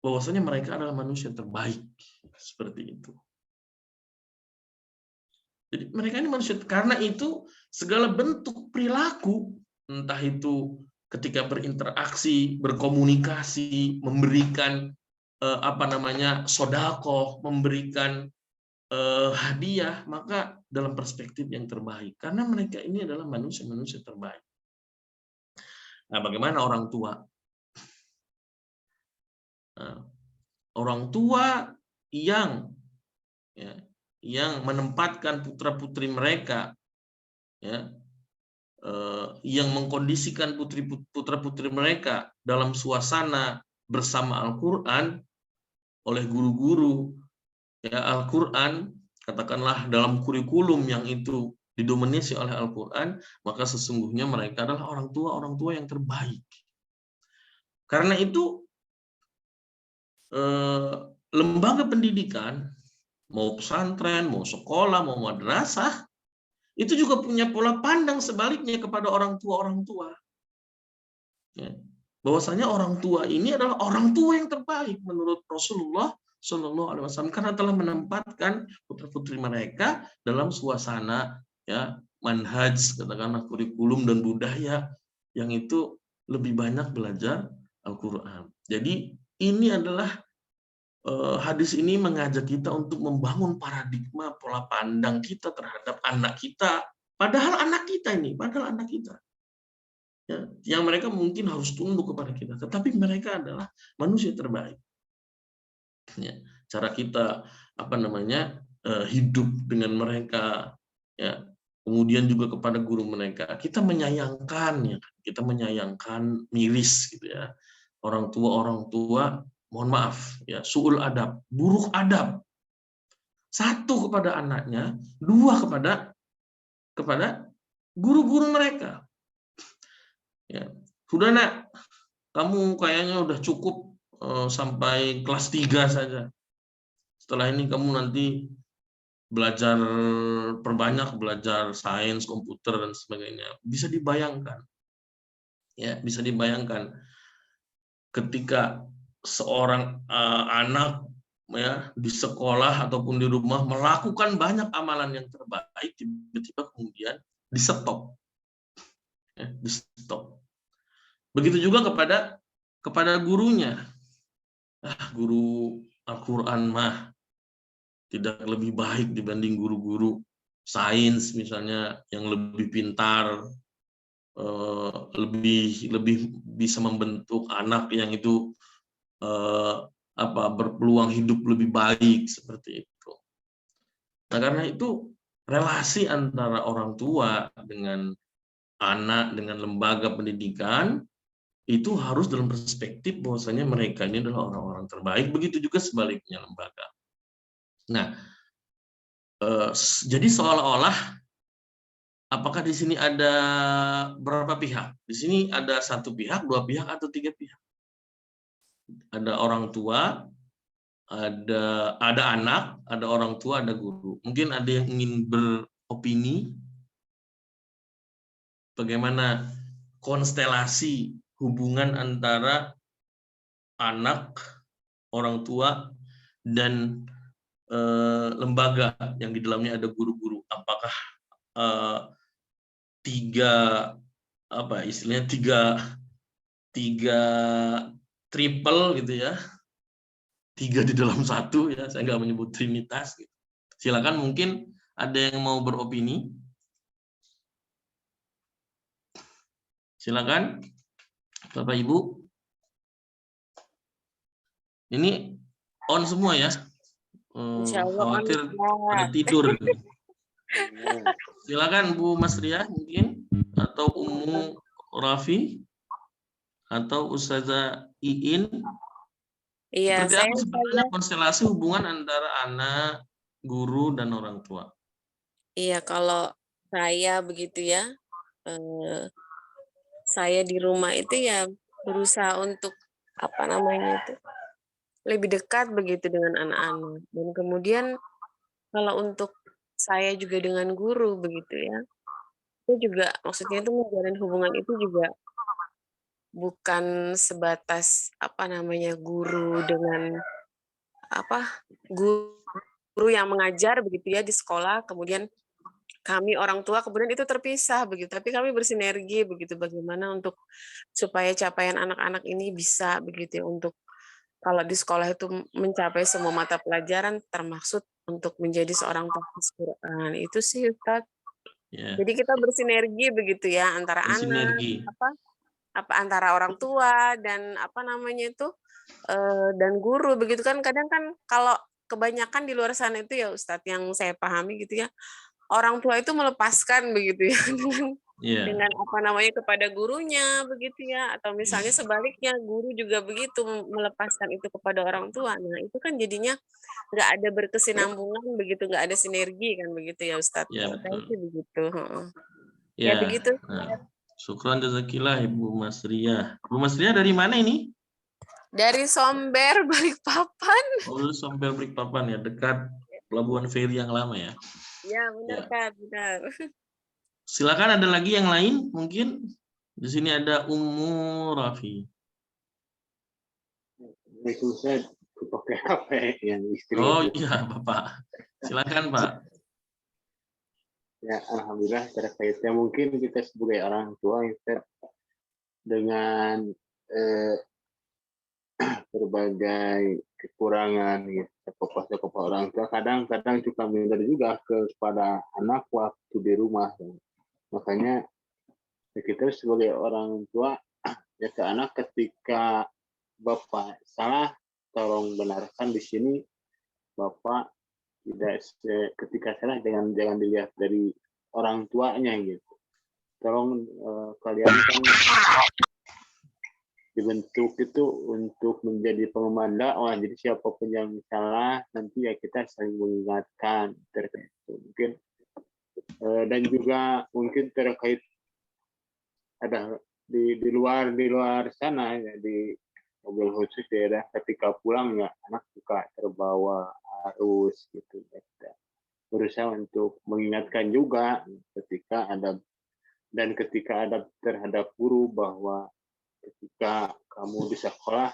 bahwasanya mereka adalah manusia terbaik, seperti itu. Jadi mereka ini manusia, karena itu segala bentuk perilaku, entah itu ketika berinteraksi, berkomunikasi, memberikan sedekah, memberikan hadiah, maka dalam perspektif yang terbaik, karena mereka ini adalah manusia-manusia terbaik. Nah, bagaimana orang tua? Nah, orang tua yang, ya, yang menempatkan putra-putri mereka, ya, yang mengkondisikan putra-putri mereka dalam suasana bersama Al-Quran oleh guru-guru, ya, Al-Quran, katakanlah dalam kurikulum yang itu didominasi oleh Al-Quran, maka sesungguhnya mereka adalah orang tua yang terbaik. Karena itu lembaga pendidikan, mau pesantren, mau sekolah, mau madrasah, itu juga punya pola pandang sebaliknya kepada orang tua. Ya. Bahwasanya orang tua ini adalah orang tua yang terbaik menurut Rasulullah Shallallahu Alaihi Wasallam, karena telah menempatkan putra-putri mereka dalam suasana, ya, manhaj, katakanlah kurikulum dan budaya yang itu lebih banyak belajar Al-Quran. Jadi ini adalah hadis ini mengajak kita untuk membangun paradigma pola pandang kita terhadap anak kita. Padahal anak kita, ya, yang mereka mungkin harus tunduk kepada kita, tetapi mereka adalah manusia terbaik. Ya, cara kita hidup dengan mereka, ya, kemudian juga kepada guru mereka, kita menyayangkan, ya, kita menyayangkan miris, gitu ya, orang tua, mohon maaf, ya, su'ul adab, buruk adab, Satu kepada anaknya, dua kepada guru-guru mereka. Ya. Sudah nak, kamu kayaknya udah cukup sampai kelas 3 saja. Setelah ini kamu nanti belajar perbanyak, belajar sains, komputer dan sebagainya. Bisa dibayangkan, ya, bisa dibayangkan ketika seorang anak ya di sekolah ataupun di rumah melakukan banyak amalan yang terbaik, tiba-tiba kemudian di stop, ya, di stop. Begitu juga kepada gurunya. Guru Al-Quran mah tidak lebih baik dibanding guru-guru sains misalnya yang lebih pintar, lebih bisa membentuk anak yang itu berpeluang hidup lebih baik seperti itu. Nah, karena itu relasi antara orang tua dengan anak, dengan lembaga pendidikan itu harus dalam perspektif bahwasanya mereka ini adalah orang-orang terbaik. Begitu juga sebaliknya lembaga. Nah, jadi seolah-olah apakah di sini ada berapa pihak? Di sini ada satu pihak, dua pihak, atau tiga pihak? Ada orang tua, ada anak, ada orang tua, ada guru. Mungkin ada yang ingin beropini bagaimana konstelasi hubungan antara anak, orang tua, dan lembaga yang di dalamnya ada guru-guru. Apakah tiga triple gitu ya, 3 di dalam 1 ya, saya nggak menyebut trinitas gitu. Silakan, mungkin ada yang mau beropini, silakan Bapak Ibu. Ini on semua ya, khawatir pada tidur. Silakan Bu Masriah mungkin, atau Ummu Rafi, atau Ustazah Iin. Iya, Seperti apa sebenarnya konstelasi hubungan antara anak, guru, dan orang tua? Iya, kalau saya begitu ya, saya di rumah itu ya berusaha untuk lebih dekat begitu dengan anak-anak. Dan kemudian kalau untuk saya juga dengan guru begitu ya, itu juga maksudnya itu menjalin hubungan itu juga bukan sebatas guru dengan guru yang mengajar begitu ya di sekolah, kemudian kami orang tua kemudian itu terpisah begitu, tapi kami bersinergi begitu, bagaimana untuk supaya capaian anak-anak ini bisa begitu ya, untuk kalau di sekolah itu mencapai semua mata pelajaran termasuk untuk menjadi seorang hafiz Quran. Itu sih Ustadz. Yeah. Jadi kita bersinergi begitu ya antara anak, antara orang tua dan dan guru begitu kan. Kadang kan kalau kebanyakan di luar sana itu ya Ustadz, yang saya pahami gitu ya, orang tua itu melepaskan begitu ya dengan kepada gurunya begitu ya, atau misalnya sebaliknya guru juga begitu melepaskan itu kepada orang tua. Nah itu kan jadinya nggak ada berkesinambungan begitu, nggak ada sinergi kan begitu ya Ustadz. Ya, Kalau saya sih begitu. Ya, begitu. Nah, syukran jazakillah Ibu Masriah. Ibu Masriah dari mana ini? Dari Somber, Balikpapan. Oh, Somber Balikpapan ya, dekat Pelabuhan Feri yang lama ya. Ya, benar kan, benar. Silakan, ada lagi yang lain mungkin. Di sini ada Ummu Rafi. Saya pakai HP yang istri. Oh iya Bapak. Silakan Pak. Ya, alhamdulillah terkaitnya mungkin kita sebagai orang tua dengan berbagai kekurangan gitu, kepada orang tua kadang-kadang suka minder juga kepada anak waktu di rumah. Makanya kita sebagai orang tua ya ke anak, ketika Bapak salah tolong benarkan di sini, Bapak tidak, ketika salah jangan dilihat dari orang tuanya gitu. Tolong kalian kan dibentuk itu untuk menjadi pengemban dakwah. Jadi siapapun yang salah nanti ya kita saling mengingatkan terkait itu. Mungkin dan juga mungkin terkait ada di luar sana ya, di mobil khusus daerah ketika pulang ya anak suka terbawa arus gitu ya. Kita berusaha untuk mengingatkan juga ketika ada terhadap guru bahwa ketika kamu di sekolah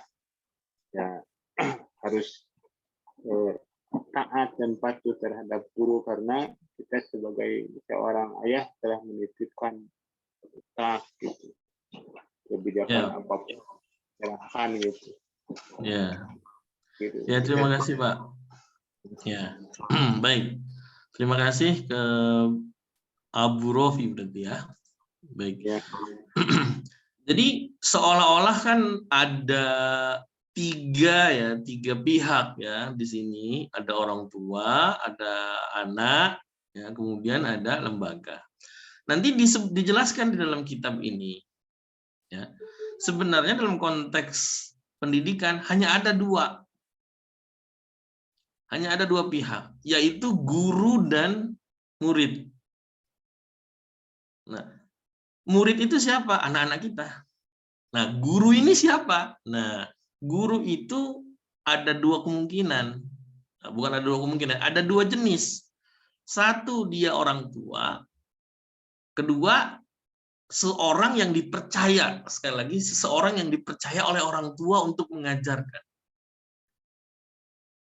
ya harus taat dan patuh terhadap guru karena kita sebagai seorang ayah telah menitipkan kita gitu kebijakan apapun silahkan gitu. Ya. Gitu. Ya, terima kasih Pak. Ya, baik. Terima kasih ke Abu Rofi berarti ya. Baik. Ya. Jadi seolah-olah kan ada tiga pihak ya di sini. Ada orang tua, ada anak, ya, kemudian ada lembaga. Nanti dijelaskan di dalam kitab ini. Ya, sebenarnya dalam konteks pendidikan hanya ada dua pihak, yaitu guru dan murid. Nah, murid itu siapa? Anak-anak kita. Nah, guru ini siapa? Nah, guru itu ada dua kemungkinan. Nah, bukan ada dua kemungkinan, ada dua jenis. Satu, dia orang tua. Kedua, seorang yang dipercaya. Sekali lagi, seseorang yang dipercaya oleh orang tua untuk mengajarkan.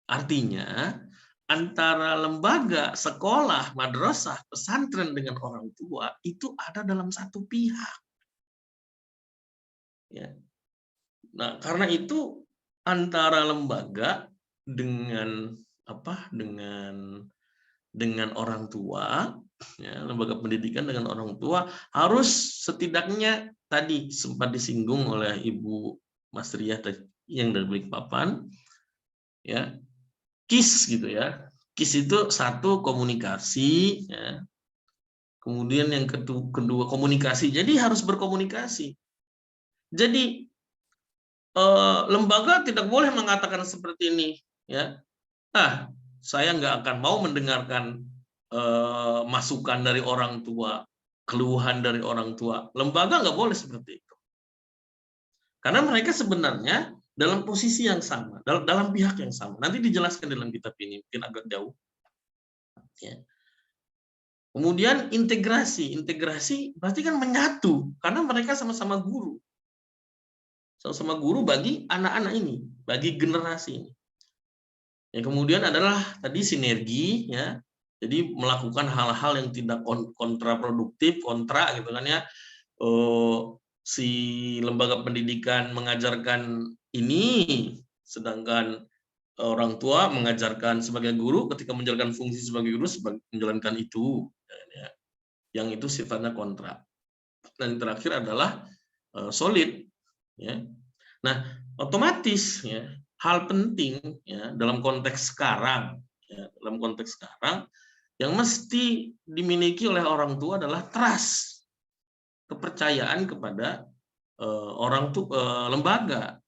Artinya, antara lembaga, sekolah, madrasah, pesantren dengan orang tua itu ada dalam satu pihak. Ya. Nah, karena itu antara lembaga dengan dengan orang tua, ya, lembaga pendidikan dengan orang tua harus setidaknya tadi sempat disinggung oleh Ibu Mas Riyah yang dari Balikpapan, ya. KIS gitu ya. KIS itu satu komunikasi, ya. Kemudian yang kedua komunikasi. Jadi harus berkomunikasi. Jadi lembaga tidak boleh mengatakan seperti ini, ya. Saya nggak akan mau mendengarkan masukan dari orang tua, keluhan dari orang tua. Lembaga nggak boleh seperti itu. Karena mereka sebenarnya dalam posisi yang sama, dalam pihak yang sama. Nanti dijelaskan dalam kitab ini, mungkin agak jauh. Ya. Kemudian integrasi berarti kan menyatu, karena mereka sama-sama guru. Sama-sama guru bagi anak-anak ini, bagi generasi ini. Yang kemudian adalah tadi sinergi, ya. Jadi melakukan hal-hal yang tidak kontraproduktif, gitu kan ya. Si lembaga pendidikan mengajarkan ini, sedangkan orang tua mengajarkan sebagai guru, ketika menjalankan fungsi sebagai guru menjalankan itu, ya. Yang itu sifatnya kontra. Dan terakhir adalah solid, ya. Nah, otomatis ya hal penting ya dalam konteks sekarang, yang mesti dimiliki oleh orang tua adalah trust, kepercayaan kepada lembaga.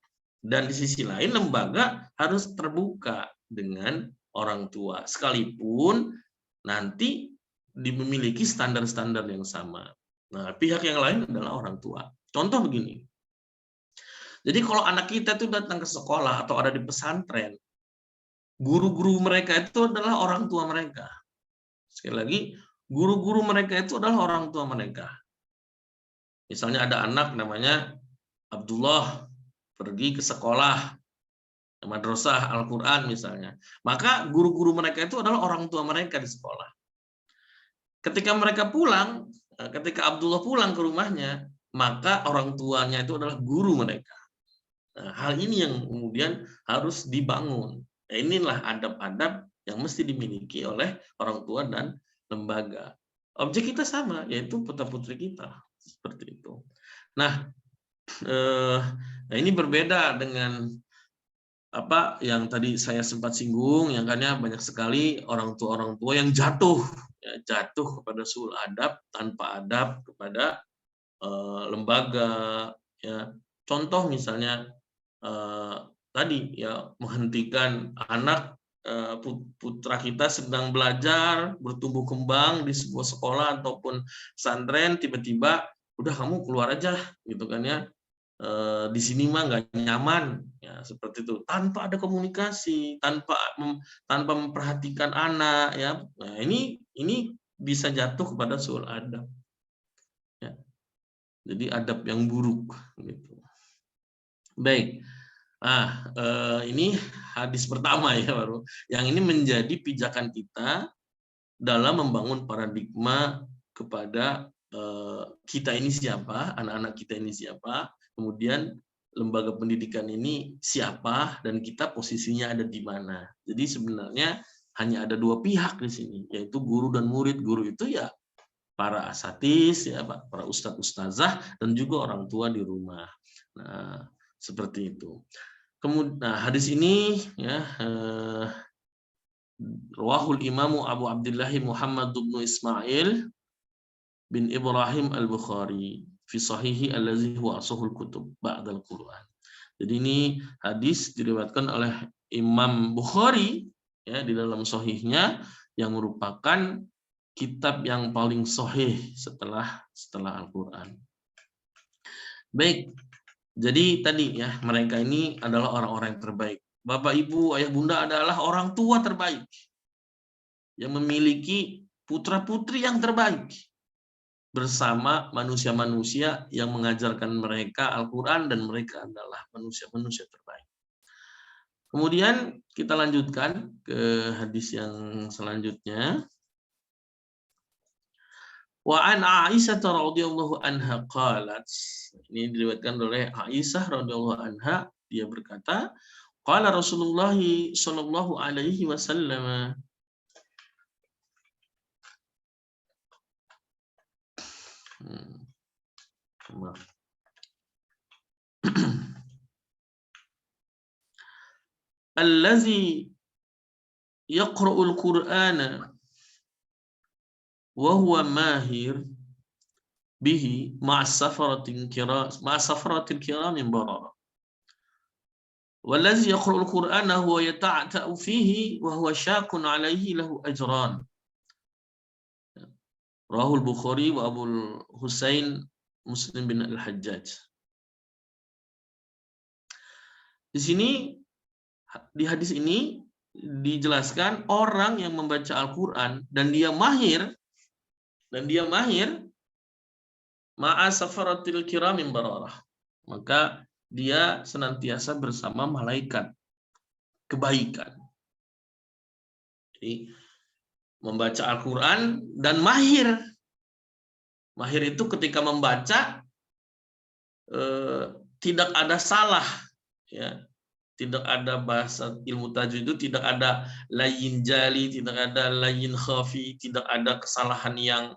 Dan di sisi lain lembaga harus terbuka dengan orang tua, sekalipun nanti memiliki standar-standar yang sama. Nah, pihak yang lain adalah orang tua. Contoh begini. Jadi kalau anak kita itu datang ke sekolah atau ada di pesantren, guru-guru mereka itu adalah orang tua mereka. Sekali lagi, guru-guru mereka itu adalah orang tua mereka. Misalnya ada anak namanya Abdullah, pergi ke sekolah madrasah Al-Quran misalnya, maka guru-guru mereka itu adalah orang tua mereka di sekolah. Ketika mereka pulang, ketika Abdullah pulang ke rumahnya, maka orang tuanya itu adalah guru mereka. Nah, hal ini yang kemudian harus dibangun. Nah, inilah adab-adab yang mesti dimiliki oleh orang tua dan lembaga. Objek kita sama, yaitu putra-putri kita, seperti itu. Nah, ini berbeda dengan apa yang tadi saya sempat singgung, yang karena banyak sekali orang tua yang jatuh kepada suul adab, tanpa adab kepada lembaga, ya, contoh misalnya tadi ya, menghentikan anak putra kita sedang belajar bertumbuh kembang di sebuah sekolah ataupun pesantren, tiba-tiba udah kamu keluar aja gitu kan ya, di sini mah nggak nyaman ya, seperti itu, tanpa ada komunikasi, tanpa memperhatikan anak ya. Nah, ini bisa jatuh kepada suul adab ya. Jadi adab yang buruk gitu. Baik. Nah, ini hadis pertama ya, baru. Yang ini menjadi pijakan kita dalam membangun paradigma kepada kita ini siapa, anak-anak kita ini siapa, kemudian lembaga pendidikan ini siapa, dan kita posisinya ada di mana. Jadi sebenarnya hanya ada dua pihak di sini, yaitu guru dan murid. Guru itu ya para asatis, ya, para ustadz ustazah, dan juga orang tua di rumah. Nah, seperti itu. Kemudian, nah, hadis ini ya, rawahul imamu Abu Abdullah Muhammad bin Ismail bin Ibrahim al-Bukhari fi sahihi allazi huwa asahul kutub ba'dal Quran. Jadi ini hadis diriwayatkan oleh Imam Bukhari ya, di dalam sahihnya, yang merupakan kitab yang paling sahih setelah Al-Quran. Baik. Jadi tadi ya, mereka ini adalah orang-orang yang terbaik. Bapak, Ibu, Ayah, Bunda adalah orang tua terbaik yang memiliki putra-putri yang terbaik bersama manusia-manusia yang mengajarkan mereka Al-Quran, dan mereka adalah manusia-manusia terbaik. Kemudian kita lanjutkan ke hadis yang selanjutnya. Wa an Aisyah radhiyallahu anha qalat, ini diriwayatkan oleh Aisyah radhiyallahu anha, dia berkata, qala Rasulullah sallallahu alaihi wasallam, allazi yaqra'ul Qur'ana wa huwa mahir bihi ma'as-safaratil kiramin barara. Wallazi yaqra'ul Qur'ana huwa yata'ta'u fihi wa huwa syaqun 'alaihi lahu ajran. Rahul Bukhari wa Abul Husain Muslim bin Al-Hajjaj. Di sini, di hadis ini dijelaskan orang yang membaca Al-Quran dan dia mahir ma'a safaratil kiramin bararah, maka dia senantiasa bersama malaikat kebaikan. Jadi membaca Al-Quran dan mahir itu ketika membaca tidak ada salah ya. Tidak ada bahasa ilmu tajwid itu, tidak ada layin jali, tidak ada layin khafi, tidak ada kesalahan yang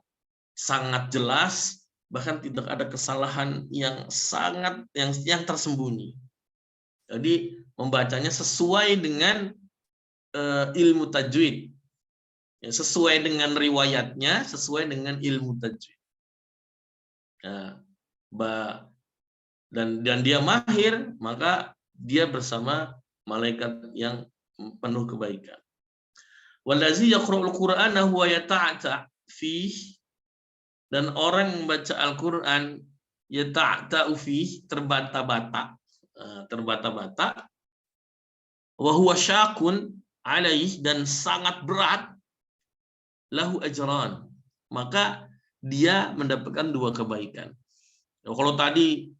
sangat jelas, bahkan tidak ada kesalahan yang sangat yang tersembunyi. Jadi membacanya sesuai dengan ilmu tajwid, ya, sesuai dengan riwayatnya, sesuai dengan ilmu tajwid. Ya, dan dia mahir, maka dia bersama malaikat yang penuh kebaikan. Wallazi yaqra'ul Qur'ana huwa yata'ta fihi, dan orang yang membaca Al-Qur'an yata'ta fihi, terbata-bata, wa huwa syaqun 'alaihi, dan sangat berat, lahu ajran, maka dia mendapatkan dua kebaikan. Kalau tadi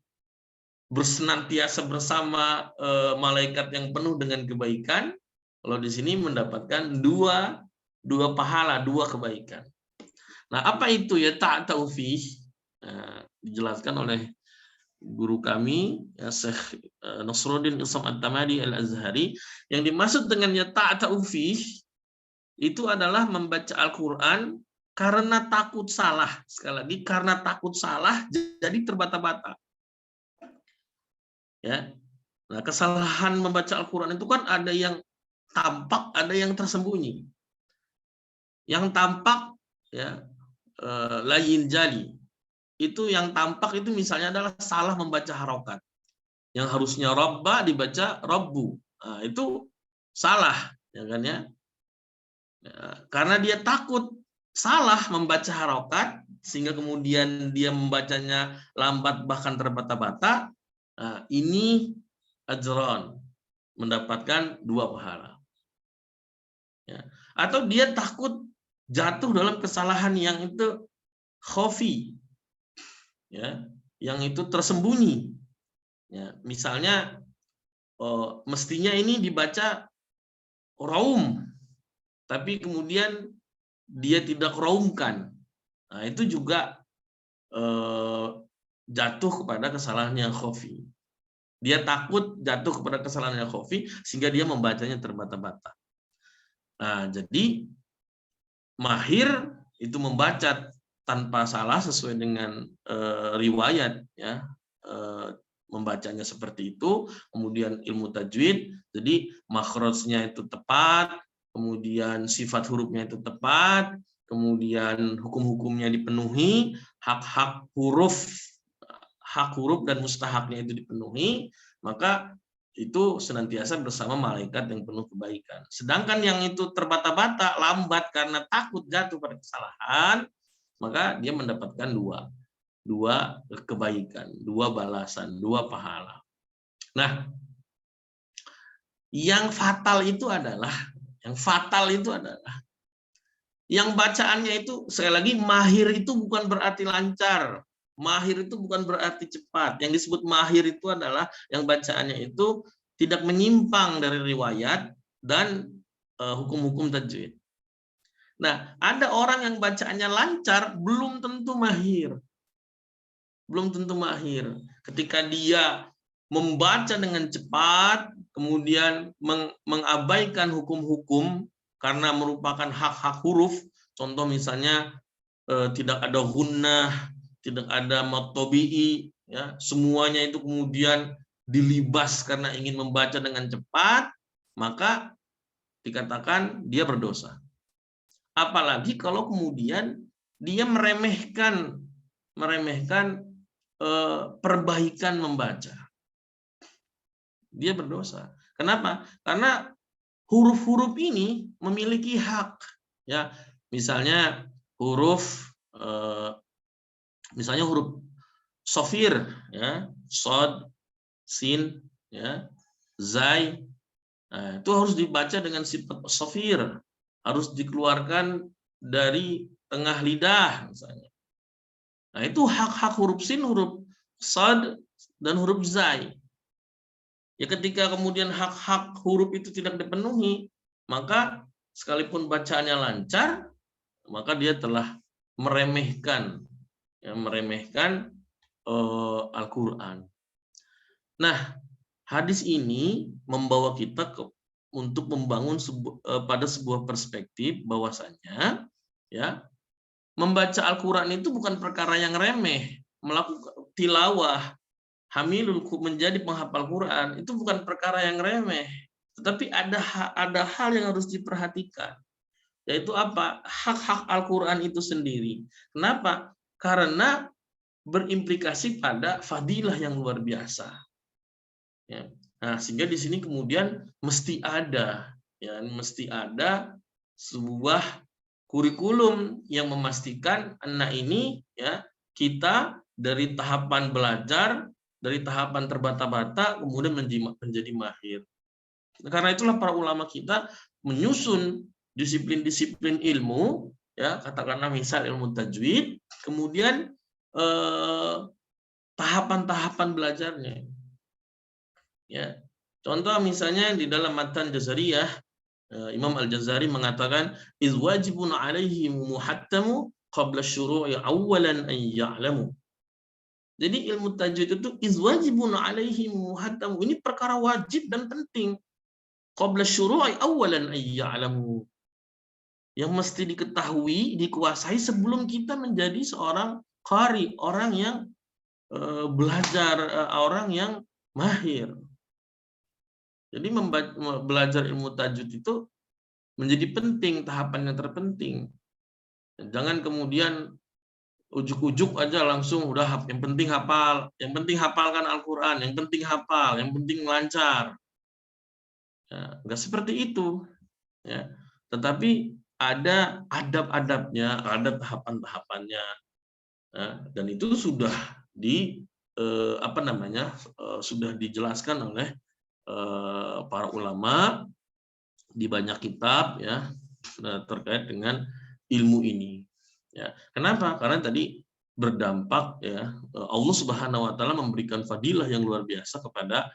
bersenantiasa bersama malaikat yang penuh dengan kebaikan, kalau di sini mendapatkan dua pahala, dua kebaikan. Nah, apa itu ya ta'ta'u fihi? Dijelaskan oleh guru kami ya, Syekh Nasruddin Isam At-Tamadi Al-Azhari. Yang dimaksud dengan ya ta'ta'u fihi itu adalah membaca Al-Quran karena takut salah. Sekali lagi, karena takut salah jadi terbata-bata. Ya. Nah, kesalahan membaca Al-Quran itu kan ada yang tampak, ada yang tersembunyi. Yang tampak ya layin jali. Itu yang tampak itu misalnya adalah salah membaca harokat. Yang harusnya robba dibaca robbu. Nah, itu salah, ya kan ya? Karena dia takut salah membaca harokat, sehingga kemudian dia membacanya lambat bahkan terbata-bata. Nah, ini ajron, mendapatkan 2 pahala. Ya. Atau dia takut jatuh dalam kesalahan yang itu khofi, ya, yang itu tersembunyi. Ya, misalnya mestinya ini dibaca raum, tapi kemudian dia tidak raumkan. Nah, itu juga jatuh kepada kesalahan yang khofi. Dia takut jatuh kepada kesalahan yang khofi sehingga dia membacanya terbata-bata. Nah, jadi mahir itu membaca tanpa salah sesuai dengan riwayat, ya, membacanya seperti itu. Kemudian ilmu tajwid, jadi makhrajnya itu tepat, kemudian sifat hurufnya itu tepat, kemudian hukum-hukumnya dipenuhi, hak huruf dan mustahaknya itu dipenuhi, maka itu senantiasa bersama malaikat yang penuh kebaikan. Sedangkan yang itu terbata-bata, lambat karena takut jatuh pada kesalahan, maka dia mendapatkan dua kebaikan, 2 balasan, 2 pahala. Nah, yang fatal itu adalah yang bacaannya itu, sekali lagi, mahir itu bukan berarti lancar. Mahir itu bukan berarti cepat. Yang disebut mahir itu adalah yang bacaannya itu tidak menyimpang dari riwayat dan hukum-hukum tajwid. Nah, ada orang yang bacaannya lancar, belum tentu mahir. Belum tentu mahir. Ketika dia membaca dengan cepat, kemudian mengabaikan hukum-hukum karena merupakan hak-hak huruf, contoh misalnya tidak ada gunnah, tidak ada matobi'i, ya, semuanya itu kemudian dilibas karena ingin membaca dengan cepat, maka dikatakan dia berdosa. Apalagi kalau kemudian dia meremehkan perbaikan membaca, dia berdosa. Kenapa? Karena huruf-huruf ini memiliki hak, ya. Misalnya huruf sofir, ya, sod, sin, ya, zai. Nah, itu harus dibaca dengan sifat sofir, harus dikeluarkan dari tengah lidah misalnya. Nah, itu hak-hak huruf sin, huruf sod, dan huruf zai. Ya, ketika kemudian hak-hak huruf itu tidak dipenuhi, maka sekalipun bacaannya lancar, maka dia telah meremehkan Al-Quran. Nah, hadis ini membawa kita untuk membangun pada sebuah perspektif bahwasanya, ya, membaca Al-Quran itu bukan perkara yang remeh. Melakukan tilawah, hamilul menjadi penghafal Quran itu bukan perkara yang remeh. Tetapi ada hal yang harus diperhatikan. Yaitu apa? Hak-hak Al-Quran itu sendiri. Kenapa? Karena berimplikasi pada fadilah yang luar biasa. Ya. Nah, sehingga di sini kemudian mesti ada sebuah kurikulum yang memastikan anak ini, ya, kita dari tahapan belajar, dari tahapan terbata-bata kemudian menjadi mahir. Karena itulah para ulama kita menyusun disiplin-disiplin ilmu, ya, katakanlah misal ilmu tajwid, kemudian tahapan-tahapan belajarnya. Ya, contoh misalnya di dalam Matan Jazariyah, Imam Al-Jazari mengatakan izwajibun alaihi muhattamu qabla syuru'i awwalan an ya'lamu. Jadi ilmu tajwid itu izwajibun alaihi muhattamu, ini perkara wajib dan penting. Qabla syuru'i awwalan an ya'lamu, yang mesti diketahui, dikuasai sebelum kita menjadi seorang qari, orang yang belajar, orang yang mahir. Jadi belajar ilmu tajwid itu menjadi penting, tahapan yang terpenting. Jangan kemudian ujuk-ujuk aja langsung udah yang penting hafal, yang penting hafalkan Al-Quran, yang penting hafal, yang penting lancar. Ya, nggak seperti itu. Ya. Tetapi ada adab-adabnya, ada tahapan-tahapannya. Ya, dan itu sudah sudah dijelaskan oleh para ulama di banyak kitab ya terkait dengan ilmu ini. Ya, kenapa? Karena tadi berdampak ya Allah Subhanahu wa taala memberikan fadilah yang luar biasa kepada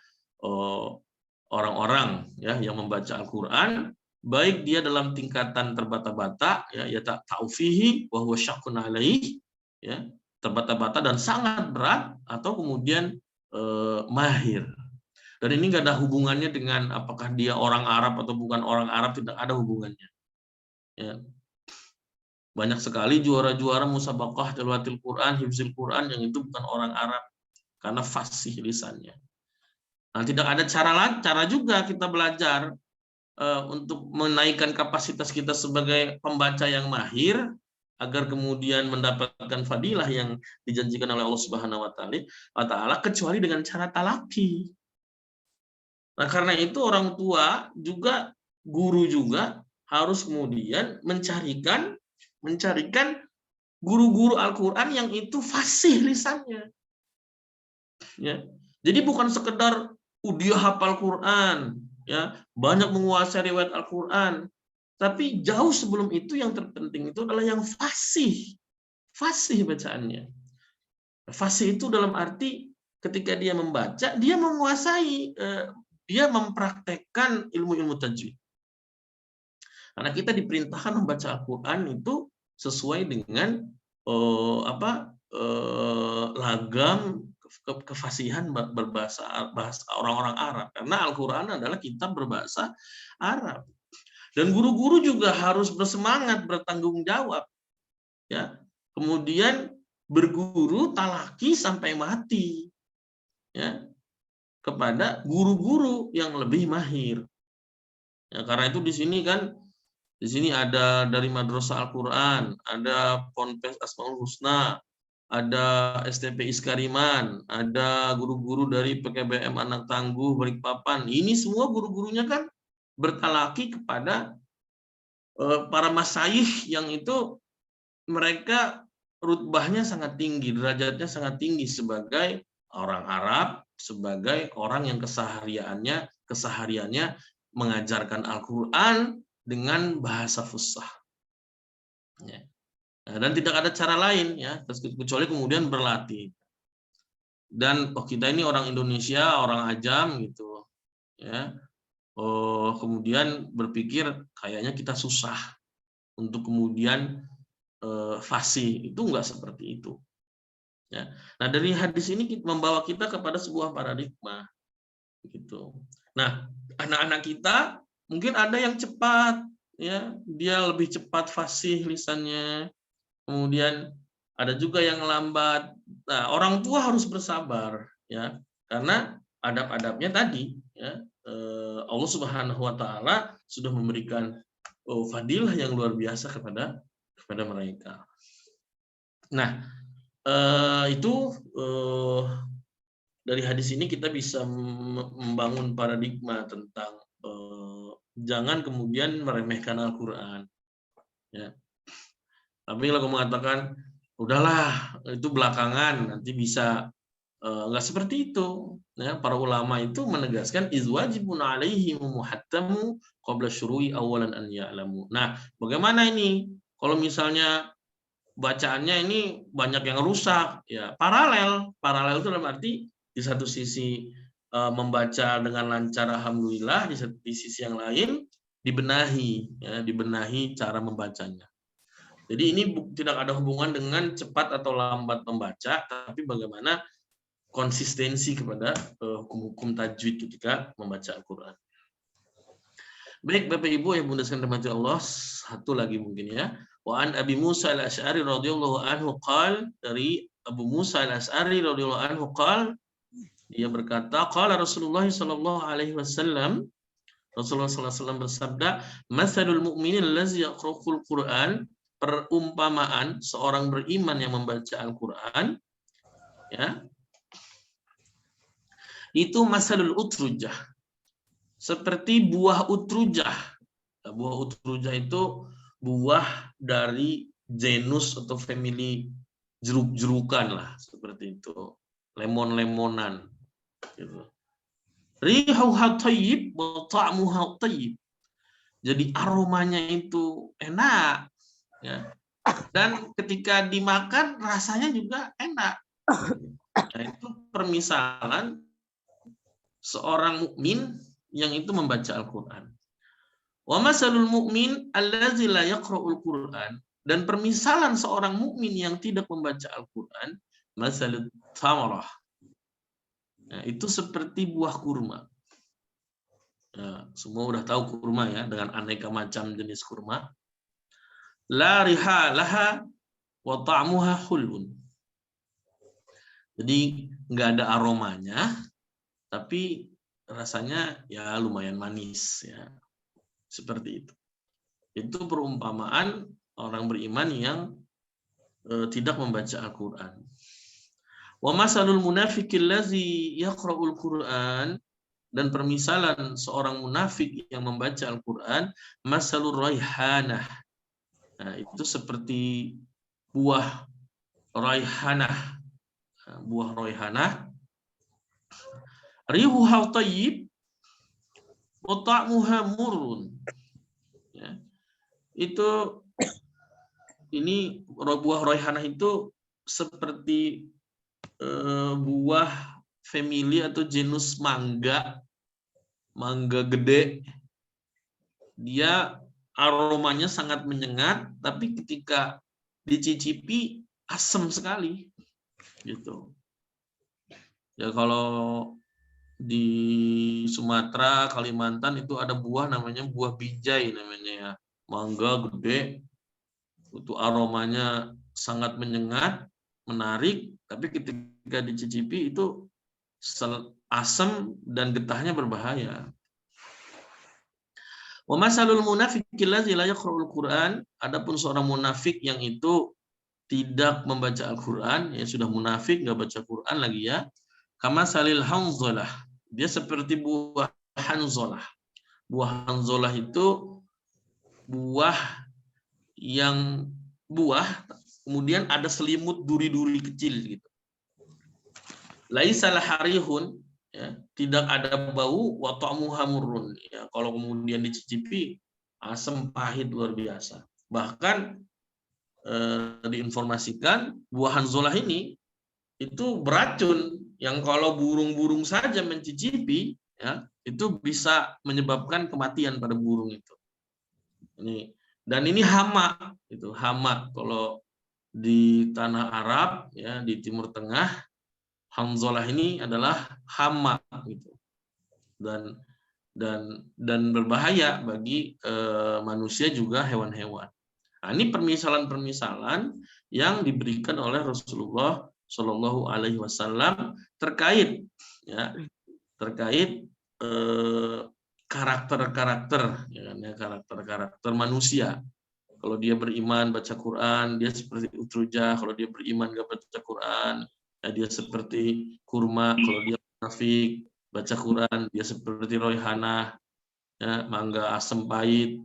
orang-orang ya yang membaca Al-Qur'an, baik dia dalam tingkatan terbata-bata ya ta'ufihi wa huwa syaqqun alaihi ya, terbata-bata dan sangat berat, atau kemudian mahir. Dan ini nggak ada hubungannya dengan apakah dia orang Arab atau bukan orang Arab, tidak ada hubungannya. Ya. Banyak sekali juara-juara musabaqah tilawatil Quran, hifzil Quran yang itu bukan orang Arab karena fasih lisannya. Nah, tidak ada cara juga kita belajar untuk menaikkan kapasitas kita sebagai pembaca yang mahir agar kemudian mendapatkan fadilah yang dijanjikan oleh Allah Subhanahu wa taala kecuali dengan cara talaki. Nah, karena itu orang tua juga, guru juga harus kemudian mencarikan guru-guru Al-Qur'an yang itu fasih lisannya. Ya. Jadi bukan sekedar dia hafal Quran, ya, banyak menguasai riwayat Al-Qur'an, tapi jauh sebelum itu yang terpenting itu adalah yang fasih bacaannya. Fasih itu dalam arti ketika dia membaca, dia menguasai, dia mempraktekkan ilmu-ilmu tajwid. Karena kita diperintahkan membaca Al-Qur'an itu sesuai dengan lagam kefasihan berbahasa orang-orang Arab. Karena Al-Qur'an adalah kitab berbahasa Arab. Dan guru-guru juga harus bersemangat, bertanggung jawab. Ya. Kemudian berguru talaki sampai mati. Ya. Kepada guru-guru yang lebih mahir. Ya, karena itu di sini ada dari Madrasah Al-Qur'an, ada Ponpes Asmaul Husna, ada STP Iskariman, ada guru-guru dari PKBM Anak Tangguh Balikpapan. Ini semua guru-gurunya kan bertalaki kepada para masyayikh yang itu mereka rutbahnya sangat tinggi, derajatnya sangat tinggi sebagai orang Arab, sebagai orang yang kesehariannya mengajarkan Al-Qur'an dengan bahasa fusah. Ya. Dan tidak ada cara lain ya kecuali kemudian berlatih. Dan kita ini orang Indonesia, orang ajam gitu. Ya. Kemudian berpikir kayaknya kita susah untuk kemudian fasih. Itu enggak seperti itu. Ya. Nah, dari hadis ini membawa kita kepada sebuah paradigma gitu. Nah, anak-anak kita mungkin ada yang cepat ya, dia lebih cepat fasih lisannya. Kemudian ada juga yang lambat. Nah, orang tua harus bersabar ya, karena adab-adabnya tadi ya, Allah Subhanahu wa taala sudah memberikan fadilah yang luar biasa kepada mereka. Nah, itu dari hadis ini kita bisa membangun paradigma tentang jangan kemudian meremehkan Al-Qur'an. Ya. Tapi kalau mengatakan udahlah itu belakangan nanti bisa, nggak seperti itu. Ya, para ulama itu menegaskan izwajibun alaihim muhattamu qabla syuru'i awalan an ya'lamu. Nah, bagaimana ini kalau misalnya bacaannya ini banyak yang rusak? Ya, paralel itu dalam arti di satu sisi membaca dengan lancar alhamdulillah, di sisi yang lain dibenahi cara membacanya. Jadi ini tidak ada hubungan dengan cepat atau lambat membaca, tapi bagaimana konsistensi kepada hukum-hukum tajwid ketika membaca Al-Qur'an. Baik Bapak Ibu yang Bunda sekalian dirahmati Allah, satu lagi mungkin ya. Wa an Abi Musa al-Asy'ari radhiyallahu anhu qala, dari Abu Musa al-Asy'ari radhiyallahu anhu qala, dia berkata qala Rasulullah sallallahu alaihi wasallam, Rasulullah sallallahu alaihi wasallam bersabda, "Matsalul mu'minin allazi yaqra'ul Qur'an perumpamaan seorang beriman yang membaca Al-Quran, ya, itu masalul utrujah, seperti buah utrujah. Nah, buah utrujah itu buah dari genus atau family jeruk-jerukan lah, seperti itu, lemon-lemonan gitu. Rihuha thayyib wa ta'muha thayyib. Jadi aromanya itu enak, ya. Dan ketika dimakan rasanya juga enak. Nah, itu permisalan seorang mukmin yang itu membaca Al-Qur'an. Wa masalul mu'min allazi la yaqra'ul Qur'an, dan permisalan seorang mukmin yang tidak membaca Al-Qur'an, masalut thamarah. Nah, itu seperti buah kurma. Nah, semua udah tahu kurma ya, dengan aneka macam jenis kurma. La riha laha wa ta'muha hulun. Jadi nggak ada aromanya, tapi rasanya ya lumayan manis ya. Seperti itu. Itu perumpamaan orang beriman yang tidak membaca Al-Qur'an. Wa masalul munafiqil ladzi yaqra'ul Qur'an, dan permisalan seorang munafik yang membaca Al-Qur'an, masalur raihanah. Nah, itu seperti buah raihanah. Buah raihanah. Rihuha thayyib wa ta'muha murrun. Ya. Itu ini buah raihanah itu seperti buah family atau genus mangga gede. Dia aromanya sangat menyengat, tapi ketika dicicipi asam sekali, gitu. Ya kalau di Sumatera, Kalimantan itu ada buah namanya buah bijai namanya ya, mangga gede, itu aromanya sangat menyengat, menarik, tapi ketika dicicipi itu asam dan getahnya berbahaya. Wa masalul munafiqil ladzi la yaqra'ul Qur'an, adapun seorang munafik yang itu tidak membaca Al-Qur'an, ya sudah munafik enggak baca Qur'an lagi ya. Kama salil hanzalah, dia seperti buah hanzalah. Buah hanzalah itu buah yang kemudian ada selimut duri-duri kecil gitu. Laisa harihun, ya, tidak ada bau, wa ta'muha murrun, ya, kalau kemudian dicicipi asam pahit luar biasa. Bahkan diinformasikan buah hanzalah ini itu beracun, yang kalau burung-burung saja mencicipi, ya, itu bisa menyebabkan kematian pada burung itu. Dan ini hama, itu hama kalau di tanah Arab, ya, di Timur Tengah, hanzalah ini adalah hama gitu. Dan berbahaya bagi manusia juga hewan-hewan. Nah, ini permisalan-permisalan yang diberikan oleh Rasulullah Shallallahu Alaihi Wasallam terkait karakter-karakter, ya, karakter-karakter manusia. Kalau dia beriman baca Quran, dia seperti utrujah. Kalau dia beriman gak baca Quran, ya, dia seperti kurma. Kalau dia munafik baca Quran, dia seperti raihanah, ya, mangga asam pahit.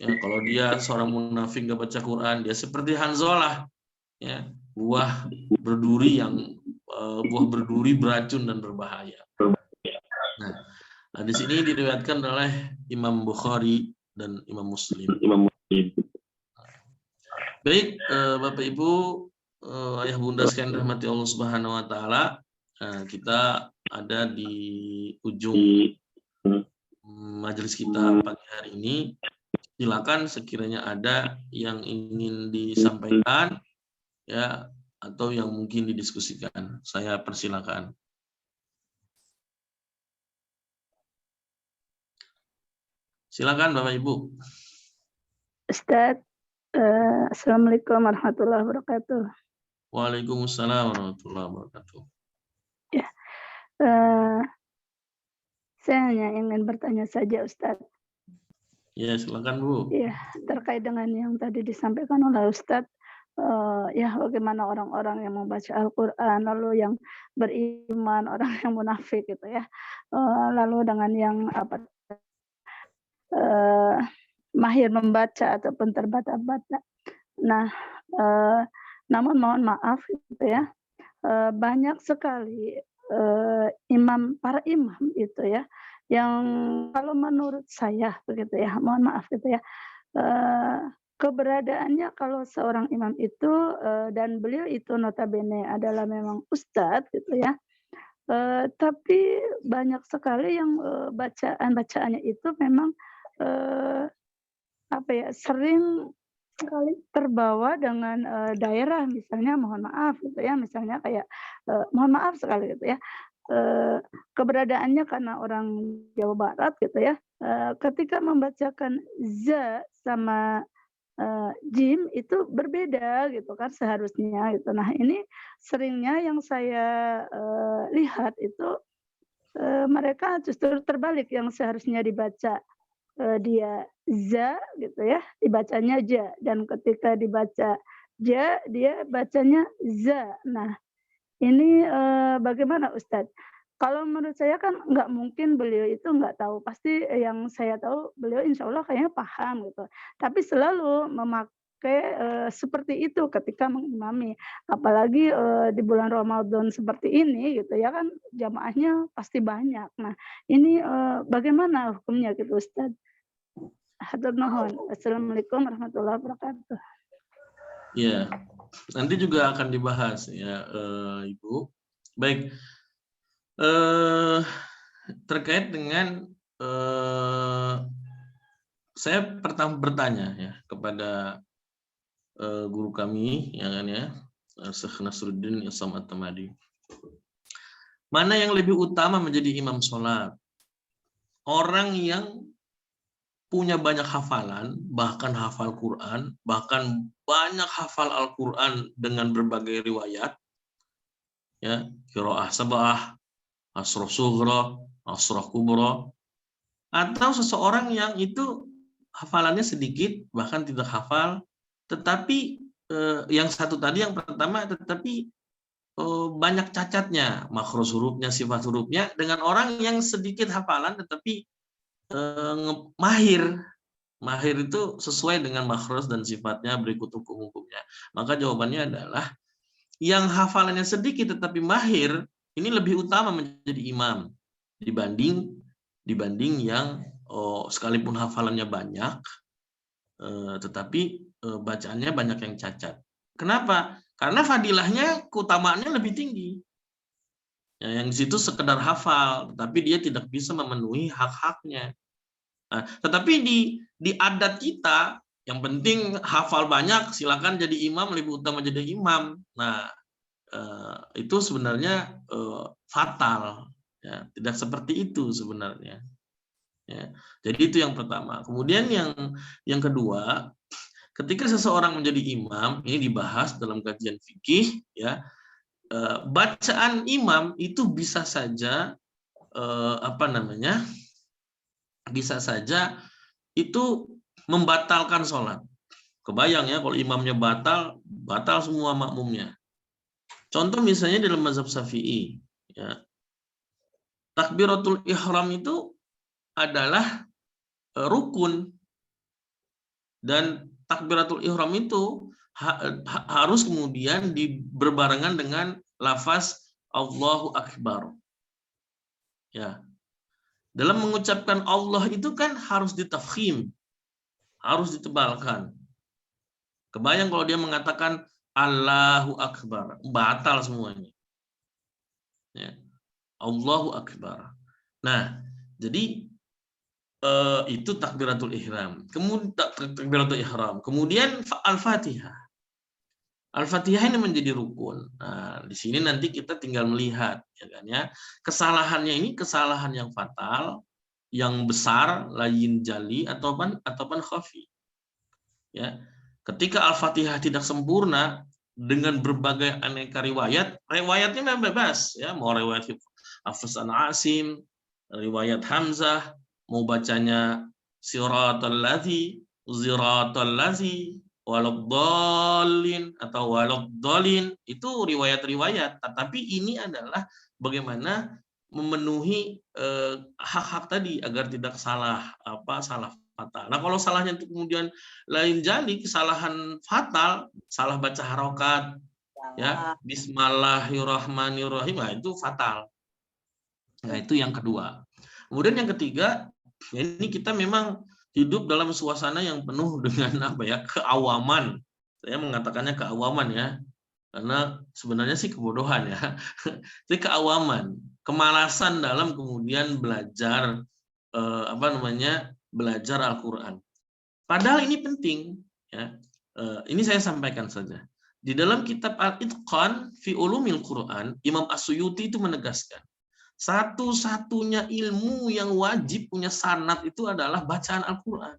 Ya, kalau dia seorang munafik gak baca Quran, dia seperti hanzalah, ya, buah berduri beracun dan berbahaya. Nah, di sini diriwayatkan oleh Imam Bukhari dan Imam Muslim. Baik, Bapak Ibu, ayah bunda sekalian rahmati Allah Subhanahu wa taala, kita ada di ujung majelis kita pagi hari ini. Silakan sekiranya ada yang ingin disampaikan, ya, atau yang mungkin didiskusikan. Saya persilakan. Silakan Bapak Ibu. Ustadz, Assalamualaikum warahmatullahi wabarakatuh. Waalaikumsalam warahmatullahi wabarakatuh. Ya, saya hanya ingin bertanya saja Ustadz. Ya, silakan Bu. Ya, terkait dengan yang tadi disampaikan oleh Ustadz, ya bagaimana orang-orang yang membaca Al-Quran, lalu yang beriman, orang yang munafik gitu ya, lalu dengan yang mahir membaca ataupun terbata-bata. Nah, namun mohon maaf gitu ya, banyak sekali para imam itu ya, yang kalau menurut saya begitu ya, mohon maaf gitu ya, keberadaannya kalau seorang imam itu dan beliau itu notabene adalah memang ustadz gitu ya, tapi banyak sekali yang bacaan-bacaannya itu memang sering sekali terbawa dengan daerah, misalnya mohon maaf gitu ya, misalnya kayak mohon maaf sekali gitu ya, keberadaannya karena orang Jawa Barat gitu ya, ketika membacakan za sama jim itu berbeda gitu kan seharusnya gitu. Nah ini seringnya yang saya lihat itu mereka justru terbalik, yang seharusnya dibaca dia za gitu ya, dibacanya ja, dan ketika dibaca ja dia bacanya za. Nah ini bagaimana Ustadz? Kalau menurut saya kan nggak mungkin beliau itu nggak tahu, pasti yang saya tahu beliau insya Allah kayaknya paham gitu. Tapi selalu memakai seperti itu ketika mengimami, apalagi di bulan Ramadan seperti ini gitu ya kan, jamaahnya pasti banyak. Nah ini bagaimana hukumnya gitu Ustadz? Hatur nuhun. Assalamualaikum warahmatullahi wabarakatuh. Ya, nanti juga akan dibahas ya Ibu. Baik, terkait dengan saya pertama bertanya ya kepada guru kami ya kan ya, Syekh Nasruddin Isam At-Tamadi. Mana yang lebih utama menjadi imam sholat? Orang yang punya banyak hafalan, bahkan hafal Quran, bahkan banyak hafal Al-Quran dengan berbagai riwayat, ya, qiraah sab'ah, asroh sughra, asroh kubra, atau seseorang yang itu hafalannya sedikit, bahkan tidak hafal, tetapi yang satu tadi, yang pertama, tetapi banyak cacatnya, makhraj hurufnya, sifat hurufnya, dengan orang yang sedikit hafalan, tetapi mahir itu sesuai dengan makhraj dan sifatnya, berikut hukum-hukumnya. Maka jawabannya adalah yang hafalannya sedikit tetapi mahir ini lebih utama menjadi imam dibanding yang sekalipun hafalannya banyak tetapi bacaannya banyak yang cacat. Kenapa? Karena fadilahnya, keutamaannya lebih tinggi. Ya, yang di situ sekedar hafal, tapi dia tidak bisa memenuhi hak-haknya. Nah, tetapi di adat kita, yang penting hafal banyak, silakan jadi imam, lebih utama jadi imam. Nah, itu sebenarnya fatal. Ya, tidak seperti itu sebenarnya. Ya, jadi itu yang pertama. Kemudian yang kedua, ketika seseorang menjadi imam, ini dibahas dalam kajian fikih, ya. Bacaan imam itu bisa saja bisa saja itu membatalkan sholat. Kebayang ya kalau imamnya batal semua makmumnya. Contoh misalnya dalam mazhab Syafi'i, ya, takbiratul ihram itu adalah rukun, dan takbiratul ihram itu harus kemudian berbarengan dengan lafaz Allahu Akbar. Ya. Dalam mengucapkan Allah itu kan harus ditafkhim, harus ditebalkan. Kebayang kalau dia mengatakan Allahu Akbar, batal semuanya. Ya. Allahu Akbar. Nah, jadi itu takbiratul ihram. Kemudian takbiratul ihram. Kemudian Al-Fatihah. Al-Fatihah ini menjadi rukun. Nah, di sini nanti kita tinggal melihat, ya kan ya. Kesalahannya ini kesalahan yang fatal, yang besar, layin jali ataupun khafi. Ya. Ketika Al-Fatihah tidak sempurna dengan berbagai aneka riwayatnya memang bebas, ya, mau riwayat Hafs an Asim, riwayat Hamzah, mau bacanya siratal ladzi waladdallin atau waladdallin, itu riwayat-riwayat, tetapi ini adalah bagaimana memenuhi hak-hak tadi agar tidak salah fatal. Nah, kalau salahnya itu kemudian lain jadi kesalahan fatal, salah baca harokat, ya, bismillahirrahmanirrahim, nah, itu fatal. Nah, itu yang kedua. Kemudian yang ketiga, ya, ini kita memang hidup dalam suasana yang penuh dengan keawaman. Saya mengatakannya keawaman ya, karena sebenarnya sih kebodohan ya. Jadi keawaman, kemalasan dalam kemudian belajar belajar Al-Qur'an. Padahal ini penting ya. Ini saya sampaikan saja. Di dalam kitab Al-Itqan fi Ulumil Quran, Imam As-Suyuti itu menegaskan, satu-satunya ilmu yang wajib punya sanad itu adalah bacaan Al-Qur'an.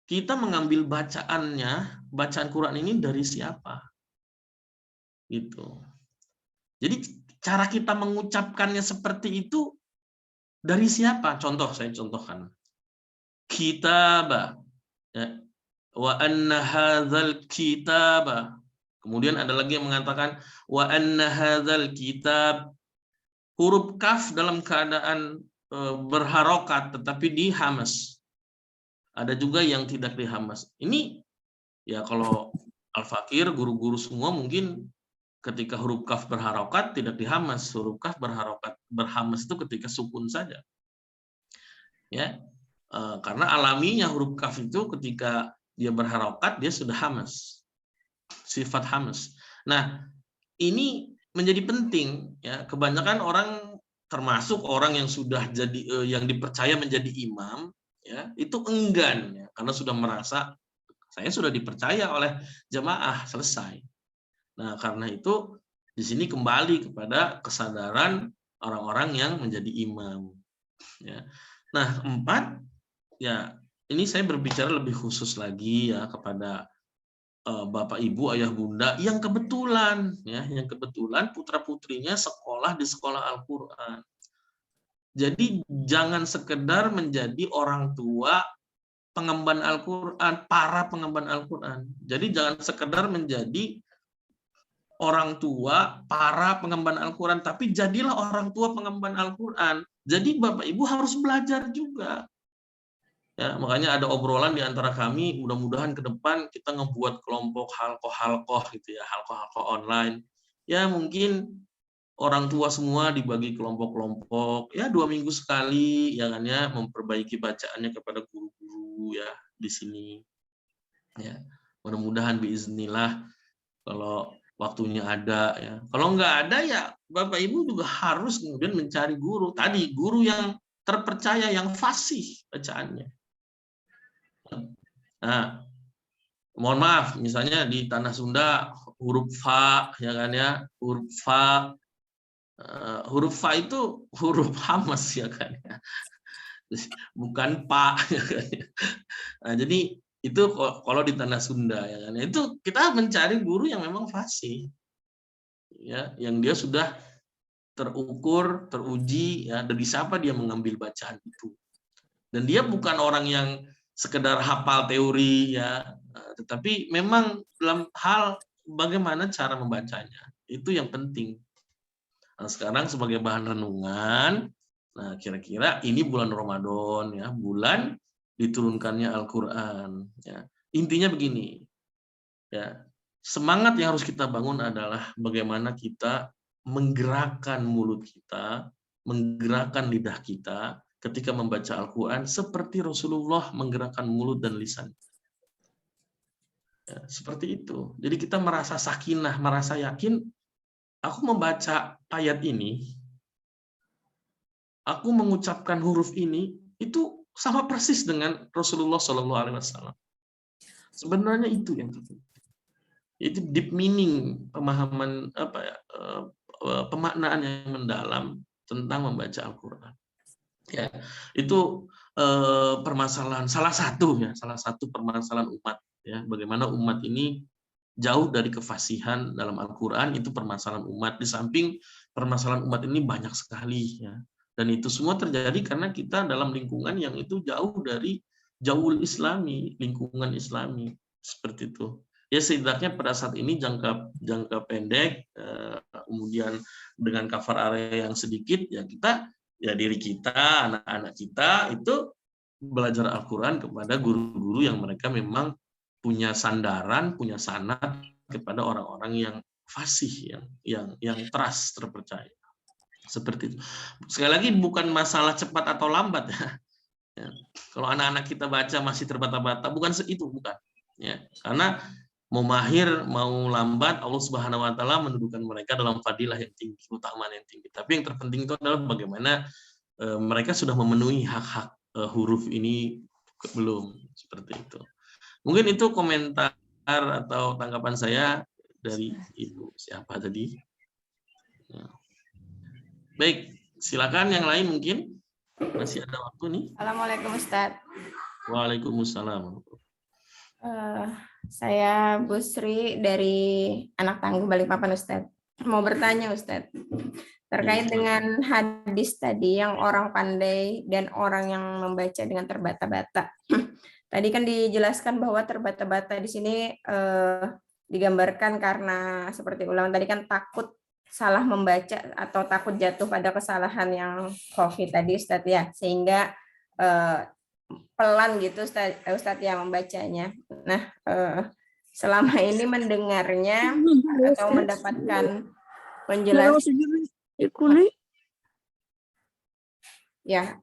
Kita mengambil bacaan Quran ini dari siapa? Gitu. Jadi cara kita mengucapkannya seperti itu dari siapa? Saya contohkan. Kitabah, ya. Wa anna hadzal kitaba. Kemudian ada lagi yang mengatakan wa anna hadzal kitab, huruf kaf dalam keadaan berharokat tetapi dihamas. Ada juga yang tidak dihamas. Ini ya kalau Al-Fakir, guru-guru semua mungkin ketika huruf kaf berharokat tidak dihamas. Huruf kaf berhamas itu ketika sukun saja. Ya. Karena alaminya huruf kaf itu ketika dia berharokat dia sudah hamas. Sifat hamas. Nah, ini menjadi penting ya. Kebanyakan orang, termasuk orang yang sudah jadi yang dipercaya menjadi imam ya, itu enggan ya, karena sudah merasa saya sudah dipercaya oleh jamaah, selesai. Nah, karena itu di sini kembali kepada kesadaran orang-orang yang menjadi imam ya. Nah, 4 ya, ini saya berbicara lebih khusus lagi ya kepada Bapak Ibu, Ayah Bunda yang kebetulan putra-putrinya sekolah di sekolah Al-Qur'an. Jadi jangan sekedar menjadi orang tua pengemban Al-Qur'an, para pengemban Al-Qur'an. Jadi jangan sekedar menjadi orang tua para pengemban Al-Qur'an, tapi jadilah orang tua pengemban Al-Qur'an. Jadi Bapak Ibu harus belajar juga. Ya, makanya ada obrolan di antara kami, mudah-mudahan ke depan kita ngebuat kelompok halqoh gitu ya, halqoh online. Ya mungkin orang tua semua dibagi kelompok-kelompok, ya 2 minggu sekali, ya kan ya, memperbaiki bacaannya kepada guru-guru ya di sini. Ya, mudah-mudahan biiznillah kalau waktunya ada ya. Kalau nggak ada ya Bapak Ibu juga harus kemudian mencari guru. Tadi guru yang terpercaya, yang fasih bacaannya. Nah, mohon maaf, misalnya di tanah Sunda huruf fa, ya kan ya, huruf fa itu huruf hamas ya kan ya, bukan pak. Ya kan ya. Nah, jadi itu kalau di tanah Sunda ya kan, itu kita mencari guru yang memang fasih, ya, yang dia sudah terukur, teruji, ya, dari siapa dia mengambil bacaan itu, dan dia bukan orang yang sekedar hafal teori ya, tetapi memang dalam hal bagaimana cara membacanya itu yang penting. Nah, sekarang sebagai bahan renungan, nah kira-kira ini bulan Ramadan ya, bulan diturunkannya Al-Qur'an ya. Intinya begini ya, semangat yang harus kita bangun adalah bagaimana kita menggerakkan mulut kita, menggerakkan lidah kita ketika membaca Al-Quran seperti Rasulullah menggerakkan mulut dan lisan. Ya, seperti itu. Jadi kita merasa sakinah, merasa yakin, aku membaca ayat ini, aku mengucapkan huruf ini, itu sama persis dengan Rasulullah SAW. Sebenarnya itu yang terpenting. Itu deep meaning, pemahaman pemaknaan yang mendalam tentang membaca Al-Quran. Ya, itu permasalahan salah satu permasalahan umat ya, bagaimana umat ini jauh dari kefasihan dalam Al-Qur'an, itu permasalahan umat. Di samping permasalahan umat ini banyak sekali ya, Dan itu semua terjadi karena kita dalam lingkungan yang itu jauh dari jauhul islami, lingkungan islami, seperti itu. Ya setidaknya pada saat ini jangka pendek, kemudian dengan cover area yang sedikit, ya kita, ya diri kita, anak-anak kita itu belajar Al-Quran kepada guru-guru yang mereka memang punya sandaran, punya sanad kepada orang-orang yang fasih, yang trust, terpercaya. Seperti itu. Sekali lagi bukan masalah cepat atau lambat ya. Kalau anak-anak kita baca masih terbata-bata, bukan itu, bukan. Ya, karena mau mahir, mau lambat, Allah Subhanahu Wa Taala mendudukan mereka dalam fadilah yang tinggi, keutamaan yang tinggi. Tapi yang terpenting itu adalah bagaimana mereka sudah memenuhi hak-hak huruf ini belum, seperti itu. Mungkin itu komentar atau tanggapan saya dari Ibu siapa tadi. Ya. Baik, silakan yang lain mungkin. Masih ada waktu nih. Assalamualaikum Ustaz. Waalaikumsalam. Saya Bu Sri dari Anak Tangguh Balikpapan Ustaz. Mau bertanya Ustaz. Terkait dengan hadis tadi yang orang pandai dan orang yang membaca dengan terbata-bata. Tadi kan dijelaskan bahwa terbata-bata di sini digambarkan karena seperti ulang tadi kan takut salah membaca atau takut jatuh pada kesalahan yang khafi tadi Ustadz ya, sehingga pelan gitu Ustadz ya membacanya. Nah, selama ini mendengarnya atau mendapatkan penjelasan ya,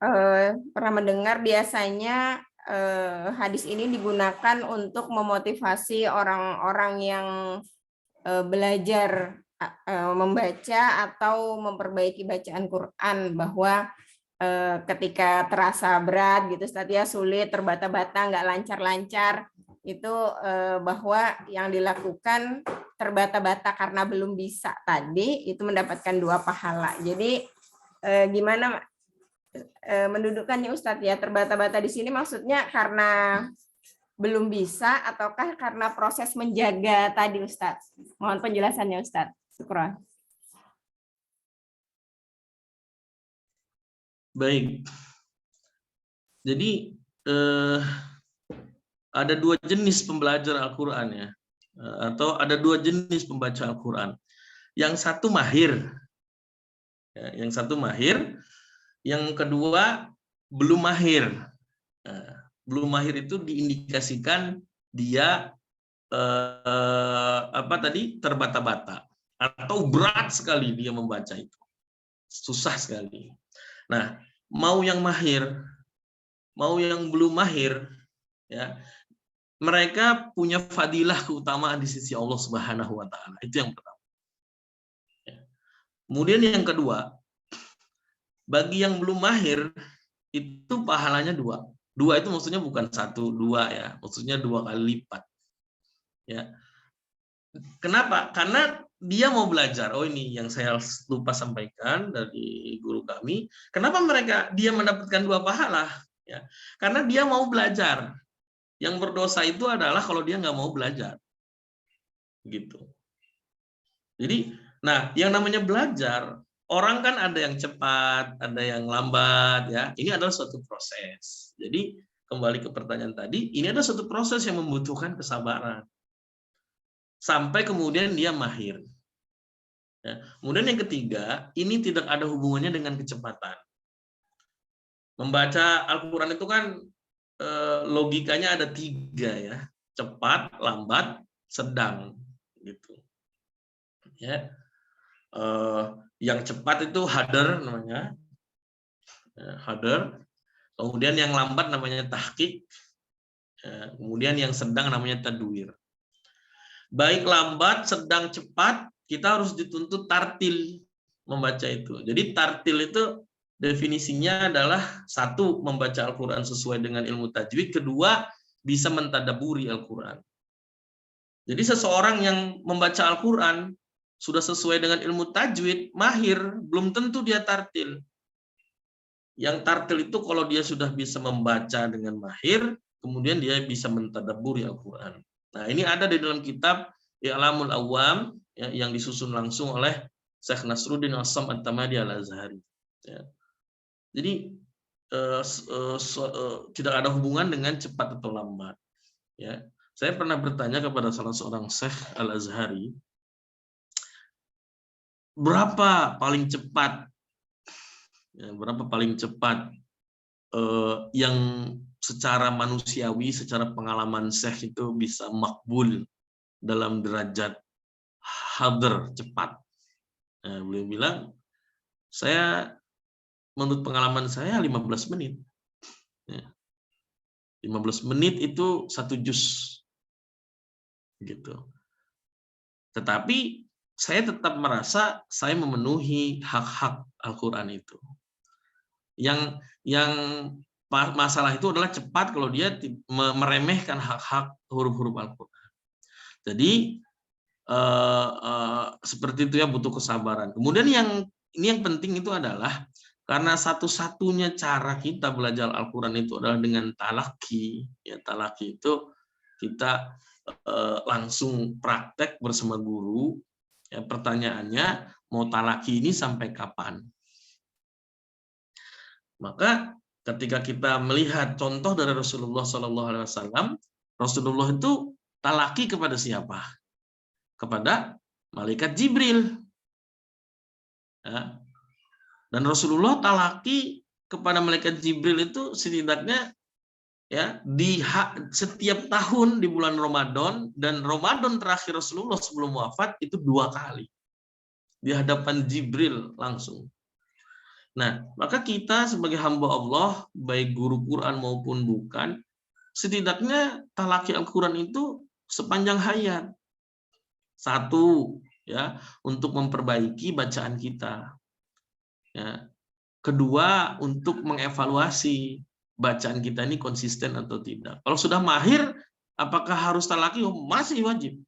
pernah mendengar biasanya hadis ini digunakan untuk memotivasi orang-orang yang belajar membaca atau memperbaiki bacaan Quran, bahwa ketika terasa berat gitu Ustaz ya, sulit, terbata-bata, nggak lancar-lancar, itu bahwa yang dilakukan terbata-bata karena belum bisa tadi itu mendapatkan 2 pahala. Jadi gimana mendudukannya Ustaz ya, terbata-bata di sini maksudnya karena belum bisa ataukah karena proses menjaga tadi Ustaz? Mohon penjelasannya Ustaz. Syukran. Baik. Jadi ada 2 jenis pembelajar Al-Quran ya, atau ada 2 jenis pembaca Al-Quran. Yang satu mahir, yang satu mahir, yang kedua belum mahir. Belum mahir itu diindikasikan dia terbata-bata atau berat sekali dia membaca itu, susah sekali. Nah, mau yang mahir, mau yang belum mahir, ya, mereka punya fadilah keutamaan di sisi Allah Subhanahu Wa Taala. Itu yang pertama. Kemudian yang kedua, bagi yang belum mahir itu pahalanya 2. 2 itu maksudnya bukan 1, 2 ya, maksudnya 2 kali lipat. Ya. Kenapa? Karena dia mau belajar. Oh, ini yang saya lupa sampaikan dari guru kami. Kenapa dia mendapatkan 2 pahala? Ya. Karena dia mau belajar. Yang berdosa itu adalah kalau dia nggak mau belajar. Gitu. Jadi, nah, yang namanya belajar, orang kan ada yang cepat, ada yang lambat, ya. Ini adalah suatu proses. Jadi, kembali ke pertanyaan tadi, ini adalah suatu proses yang membutuhkan kesabaran. Sampai kemudian dia mahir. Ya. Kemudian yang ketiga, ini tidak ada hubungannya dengan kecepatan. Membaca Al-Quran itu kan logikanya ada 3 ya, cepat, lambat, sedang, gitu. Ya. Yang cepat itu hadar namanya, hadar. Kemudian yang lambat namanya tahqiq. Kemudian yang sedang namanya tadwir. Baik lambat, sedang, cepat, kita harus dituntut tartil membaca itu. Jadi tartil itu definisinya adalah 1, membaca Al-Quran sesuai dengan ilmu tajwid, kedua, bisa mentadaburi Al-Quran. Jadi seseorang yang membaca Al-Quran sudah sesuai dengan ilmu tajwid, mahir, belum tentu dia tartil. Yang tartil itu kalau dia sudah bisa membaca dengan mahir, kemudian dia bisa mentadaburi Al-Quran. Nah, ini ada di dalam kitab I'lamul Awam ya, yang disusun langsung oleh Syekh Nasruddin As-Sam'ad Tamadi Al-Azhari. Ya. Jadi tidak ada hubungan dengan cepat atau lambat. Ya, saya pernah bertanya kepada salah seorang Syekh Al-Azhari, berapa paling cepat, ya, yang secara manusiawi, secara pengalaman Syekh itu bisa makbul dalam derajat hadr, cepat. Nah, beliau bilang, menurut pengalaman saya 15 menit. Ya. 15 menit itu 1 juz. Gitu. Tetapi saya tetap merasa saya memenuhi hak-hak Al-Quran itu. Yang masalah itu adalah cepat kalau dia meremehkan hak-hak huruf-huruf Al-Quran. Jadi seperti itu ya, butuh kesabaran. Kemudian yang penting itu adalah karena satu-satunya cara kita belajar Al-Quran itu adalah dengan talaki. Ya, talaki itu kita langsung praktek bersama guru. Ya, pertanyaannya, mau talaki ini sampai kapan? Maka ketika kita melihat contoh dari Rasulullah SAW, Rasulullah itu talaki kepada siapa? Kepada malaikat Jibril. Ya. Dan Rasulullah talaki kepada malaikat Jibril itu setidaknya ya di setiap tahun di bulan Ramadan, dan Ramadan terakhir Rasulullah sebelum wafat itu 2 kali di hadapan Jibril langsung. Nah, maka kita sebagai hamba Allah, baik guru Quran maupun bukan, setidaknya talaki Al-Quran itu sepanjang hayat. 1, ya, untuk memperbaiki bacaan kita. Ya. 2, untuk mengevaluasi bacaan kita ini konsisten atau tidak. Kalau sudah mahir, apakah harus talaki? Masih wajib.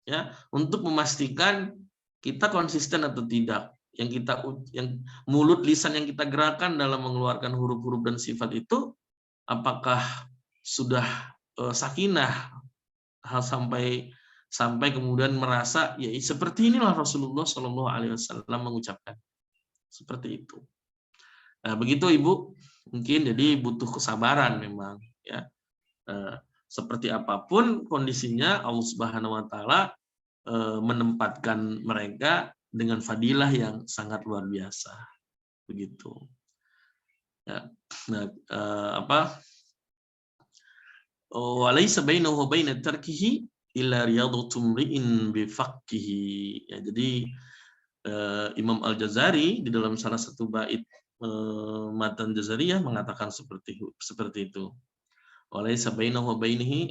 Ya, untuk memastikan kita konsisten atau tidak. Yang mulut lisan yang kita gerakan dalam mengeluarkan huruf-huruf dan sifat itu, apakah sudah sakinah sampai kemudian merasa ya seperti inilah Rasulullah SAW mengucapkan. Seperti itu. Nah, begitu Ibu, mungkin jadi butuh kesabaran memang ya. Seperti apapun kondisinya, Allah Subhanahu wa taala menempatkan mereka dengan fadilah yang sangat luar biasa. Begitu. Ya. Nah, walaysa bainahu wa baina tarkihi illa riyadatu mri'in bi faqhihi. Ya, jadi Imam Al-Jazari di dalam salah satu bait Matan Jazariyah mengatakan seperti itu. Walaysa bainahu wa bainihi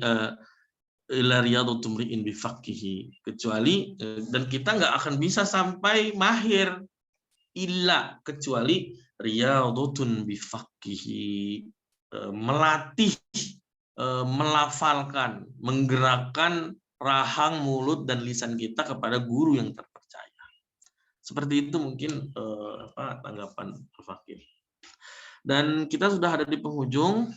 illa riyadatu mri'in bi faqhihi. Kecuali dan kita nggak akan bisa sampai mahir illa kecuali riyadutun bi faqhihi, melatih, melafalkan, menggerakkan rahang, mulut dan lisan kita kepada guru yang terpercaya. Seperti itu mungkin tanggapan Al-Fakir. Dan kita sudah ada di penghujung.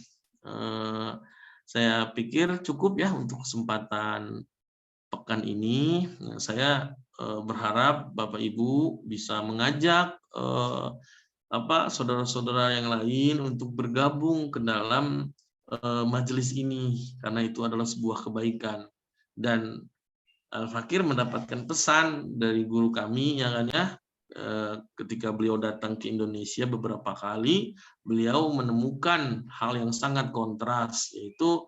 Saya pikir cukup ya untuk kesempatan pekan ini. Saya berharap Bapak Ibu bisa mengajak saudara-saudara yang lain untuk bergabung ke dalam majelis ini, karena itu adalah sebuah kebaikan. Dan Al-Fakir mendapatkan pesan dari guru kami yang ketika beliau datang ke Indonesia beberapa kali, beliau menemukan hal yang sangat kontras, yaitu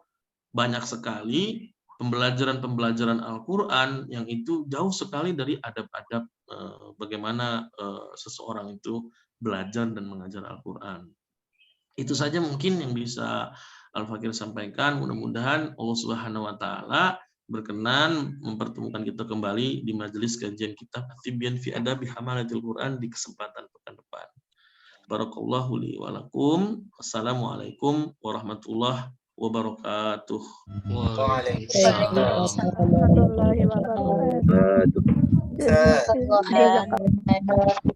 banyak sekali pembelajaran Al-Quran yang itu jauh sekali dari adab-adab bagaimana seseorang itu belajar dan mengajar Al-Quran. Itu saja mungkin yang bisa Al-Fakir sampaikan. Mudah-mudahan Allah Subhanahu wa taala berkenan mempertemukan kita kembali di majelis kajian kitab At-Tibyan fi Adabi Hamalatil Quran di kesempatan pekan depan. Barakallahu li wa lakum. Wassalamualaikum warahmatullahi wabarakatuh. Waalaikumsalam. warahmatullahi wabarakatuh. Jazakallah khairan.